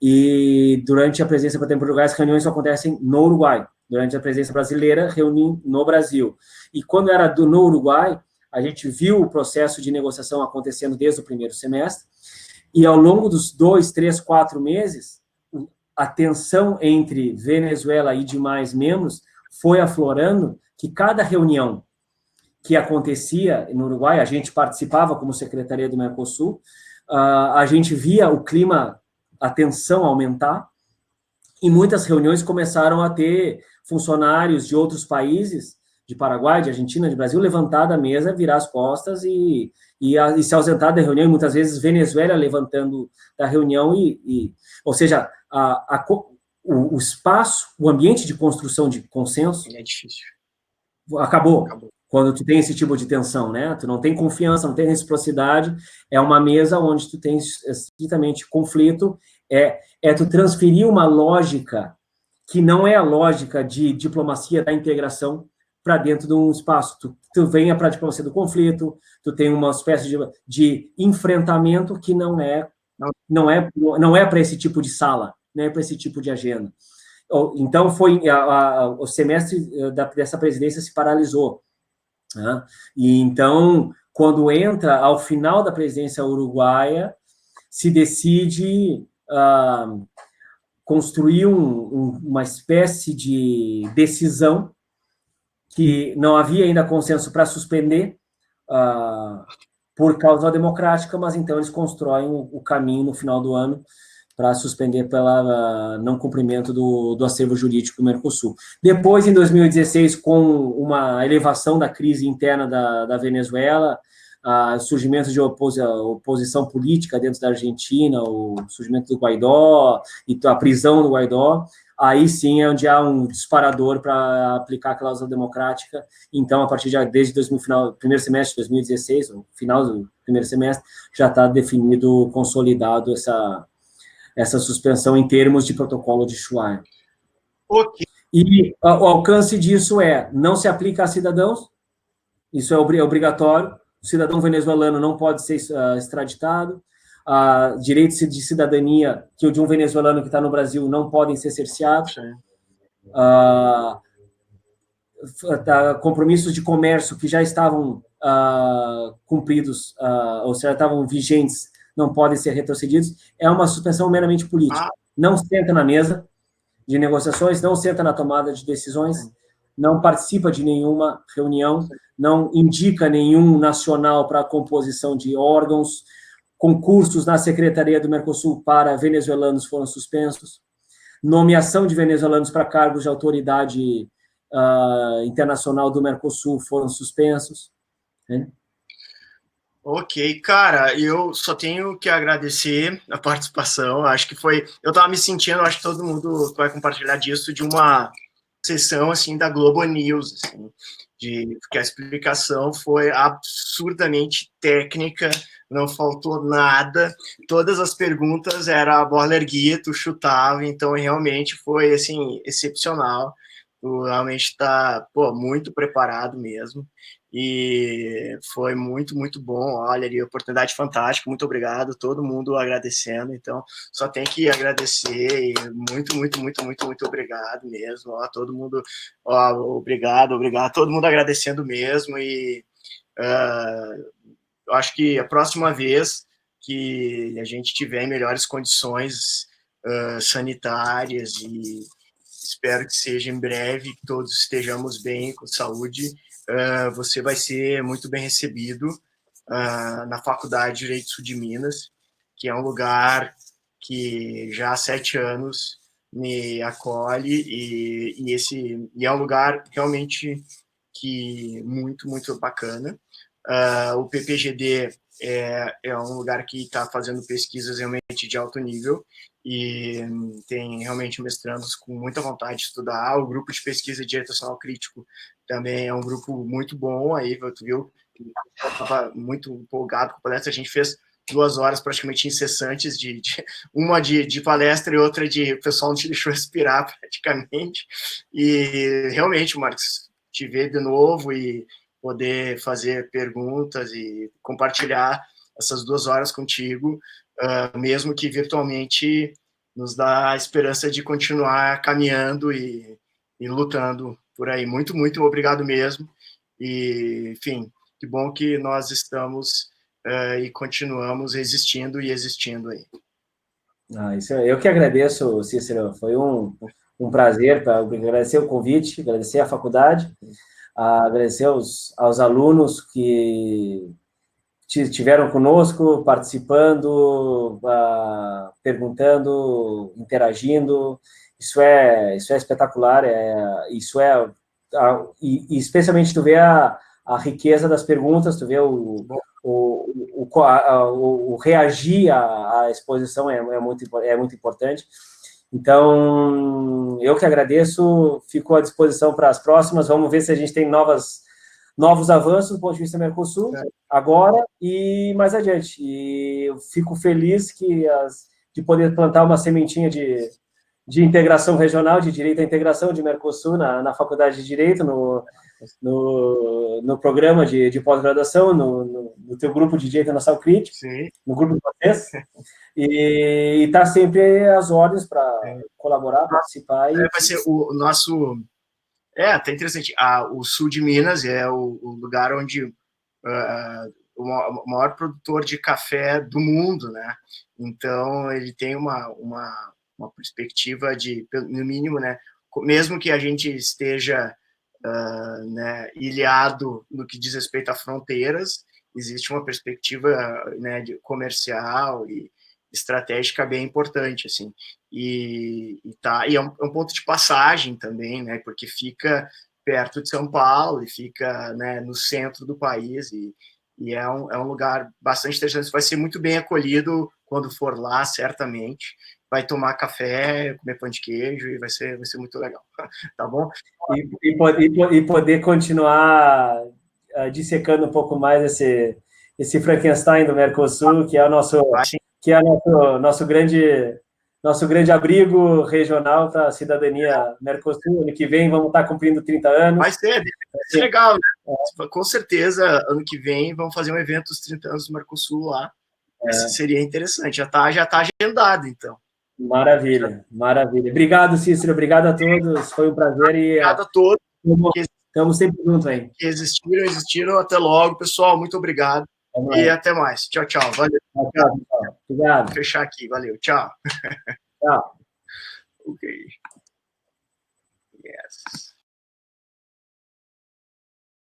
e durante a presidência para tempo uruguaia, as reuniões só acontecem no Uruguai. Durante a presidência brasileira, reúnem no Brasil. E quando era no Uruguai, a gente viu o processo de negociação acontecendo desde o primeiro semestre, e ao longo dos 2, 3, 4 meses, a tensão entre Venezuela e demais membros foi aflorando, que cada reunião que acontecia no Uruguai, a gente participava como Secretaria do Mercosul, a gente via o clima, a tensão aumentar, e muitas reuniões começaram a ter funcionários de outros países, de Paraguai, de Argentina, de Brasil, levantar da mesa, virar as costas e se ausentar da reunião, e muitas vezes Venezuela levantando da reunião, ou seja, o espaço, o ambiente de construção de consenso é difícil. Acabou. Quando tu tem esse tipo de tensão, né? Tu não tem confiança, não tem reciprocidade, é uma mesa onde tu tens estritamente conflito, tu transferir uma lógica que não é a lógica de diplomacia da integração para dentro de um espaço. Tu venha para a diplomacia do conflito, tu tem uma espécie de enfrentamento que não é para esse tipo de sala, não é para esse tipo de agenda. Então, o semestre dessa presidência se paralisou. Né? E então, quando entra ao final da presidência uruguaia, se decide construir uma espécie de decisão que não havia ainda consenso para suspender por causa democrática, mas então eles constroem o caminho no final do ano para suspender pela não cumprimento do acervo jurídico do Mercosul. Depois, em 2016, com uma elevação da crise interna da Venezuela, surgimento de oposição política dentro da Argentina, o surgimento do Guaidó e a prisão do Guaidó, aí sim é onde há um disparador para aplicar a cláusula democrática. Então, a partir desde primeiro semestre de 2016, o final do primeiro semestre, já está definido, consolidado essa suspensão em termos de protocolo de Ushuaia. Okay. E o alcance disso não se aplica a cidadãos, isso é obrigatório, o cidadão venezuelano não pode ser extraditado, direitos de cidadania que o de um venezuelano que está no Brasil não podem ser cerceados, compromissos de comércio que já estavam cumpridos, ou seja, estavam vigentes, não podem ser retrocedidos. É uma suspensão meramente política. Não senta na mesa de negociações, não senta na tomada de decisões, não participa de nenhuma reunião, não indica nenhum nacional para a composição de órgãos, concursos na Secretaria do Mercosul para venezuelanos foram suspensos, nomeação de venezuelanos para cargos de autoridade internacional do Mercosul foram suspensos. Né? Ok, cara, eu só tenho que agradecer a participação, acho que eu estava me sentindo, acho que todo mundo vai compartilhar disso, de uma sessão, assim, da Globo News, assim, porque a explicação foi absurdamente técnica, não faltou nada, todas as perguntas era a bola erguida, tu chutava, então realmente foi, assim, excepcional, tu realmente está, muito preparado mesmo, e foi muito, muito bom. Olha ali, oportunidade fantástica, muito obrigado, todo mundo agradecendo, então só tem que agradecer, e muito, muito, muito, muito, muito obrigado mesmo, todo mundo, obrigado, todo mundo agradecendo mesmo, e eu acho que a próxima vez que a gente tiver em melhores condições sanitárias e espero que seja em breve, que todos estejamos bem, com saúde, você vai ser muito bem recebido na Faculdade de Direito Sul de Minas, que é um lugar que já há 7 anos me acolhe e é um lugar realmente que muito, muito bacana. O PPGD é um lugar que está fazendo pesquisas realmente de alto nível e tem realmente mestrandos com muita vontade de estudar. O grupo de pesquisa de Direito Nacional Crítico também é um grupo muito bom. Aí, tu viu, eu estava muito empolgado com a palestra. A gente fez 2 horas praticamente incessantes, uma de palestra e outra de... O pessoal não te deixou respirar praticamente. E realmente, Marcos, te ver de novo e poder fazer perguntas e compartilhar essas 2 horas contigo, mesmo que virtualmente, nos dá a esperança de continuar caminhando e lutando por aí. Muito, muito obrigado mesmo. E, enfim, que bom que nós estamos e continuamos resistindo e existindo aí. Isso, eu que agradeço, Cícero. Foi um prazer, agradecer o convite, agradecer a faculdade, agradecer aos alunos que estiveram conosco, participando, perguntando, interagindo. Isso é espetacular, e especialmente tu vê a riqueza das perguntas, tu vê o reagir à exposição é muito importante. Então, eu que agradeço, fico à disposição para as próximas. Vamos ver se a gente tem novos avanços do ponto de vista do Mercosul, agora e mais adiante. E eu fico feliz de poder plantar uma sementinha de integração regional, de direito à integração de Mercosul na Faculdade de Direito, no programa de pós-graduação, no teu grupo de Direito Nacional Crítico, Sim. No grupo de vocês, e está sempre às ordens para colaborar, participar. Vai ser o nosso... até interessante. O sul de Minas é o lugar onde o maior produtor de café do mundo, né? Então, ele tem uma perspectiva de, no mínimo, né? Mesmo que a gente esteja ilhado no que diz respeito a fronteiras, existe uma perspectiva, né, comercial e estratégica bem importante, assim, e é um ponto de passagem também, né, porque fica perto de São Paulo e fica, né, no centro do país e é um lugar bastante interessante. Vai ser muito bem acolhido quando for lá, certamente. Vai tomar café, comer pão de queijo e vai ser muito legal, tá bom? E poder continuar dissecando um pouco mais esse Frankenstein do Mercosul, que é o nosso grande abrigo regional para a cidadania Mercosul. Ano que vem vamos estar cumprindo 30 anos. Vai ser legal, né? Com certeza, ano que vem vamos fazer um evento dos 30 anos do Mercosul lá. Isso seria interessante. Já tá agendado, então. Maravilha. Obrigado, Cícero. Obrigado a todos. Foi um prazer. Obrigado a todos. Estamos sempre juntos aí. Que existiram. Até logo, pessoal. Muito obrigado. E até mais. Tchau, tchau. Valeu. Tchau. Obrigado. Vou fechar aqui. Valeu. Tchau. Tchau. Ok.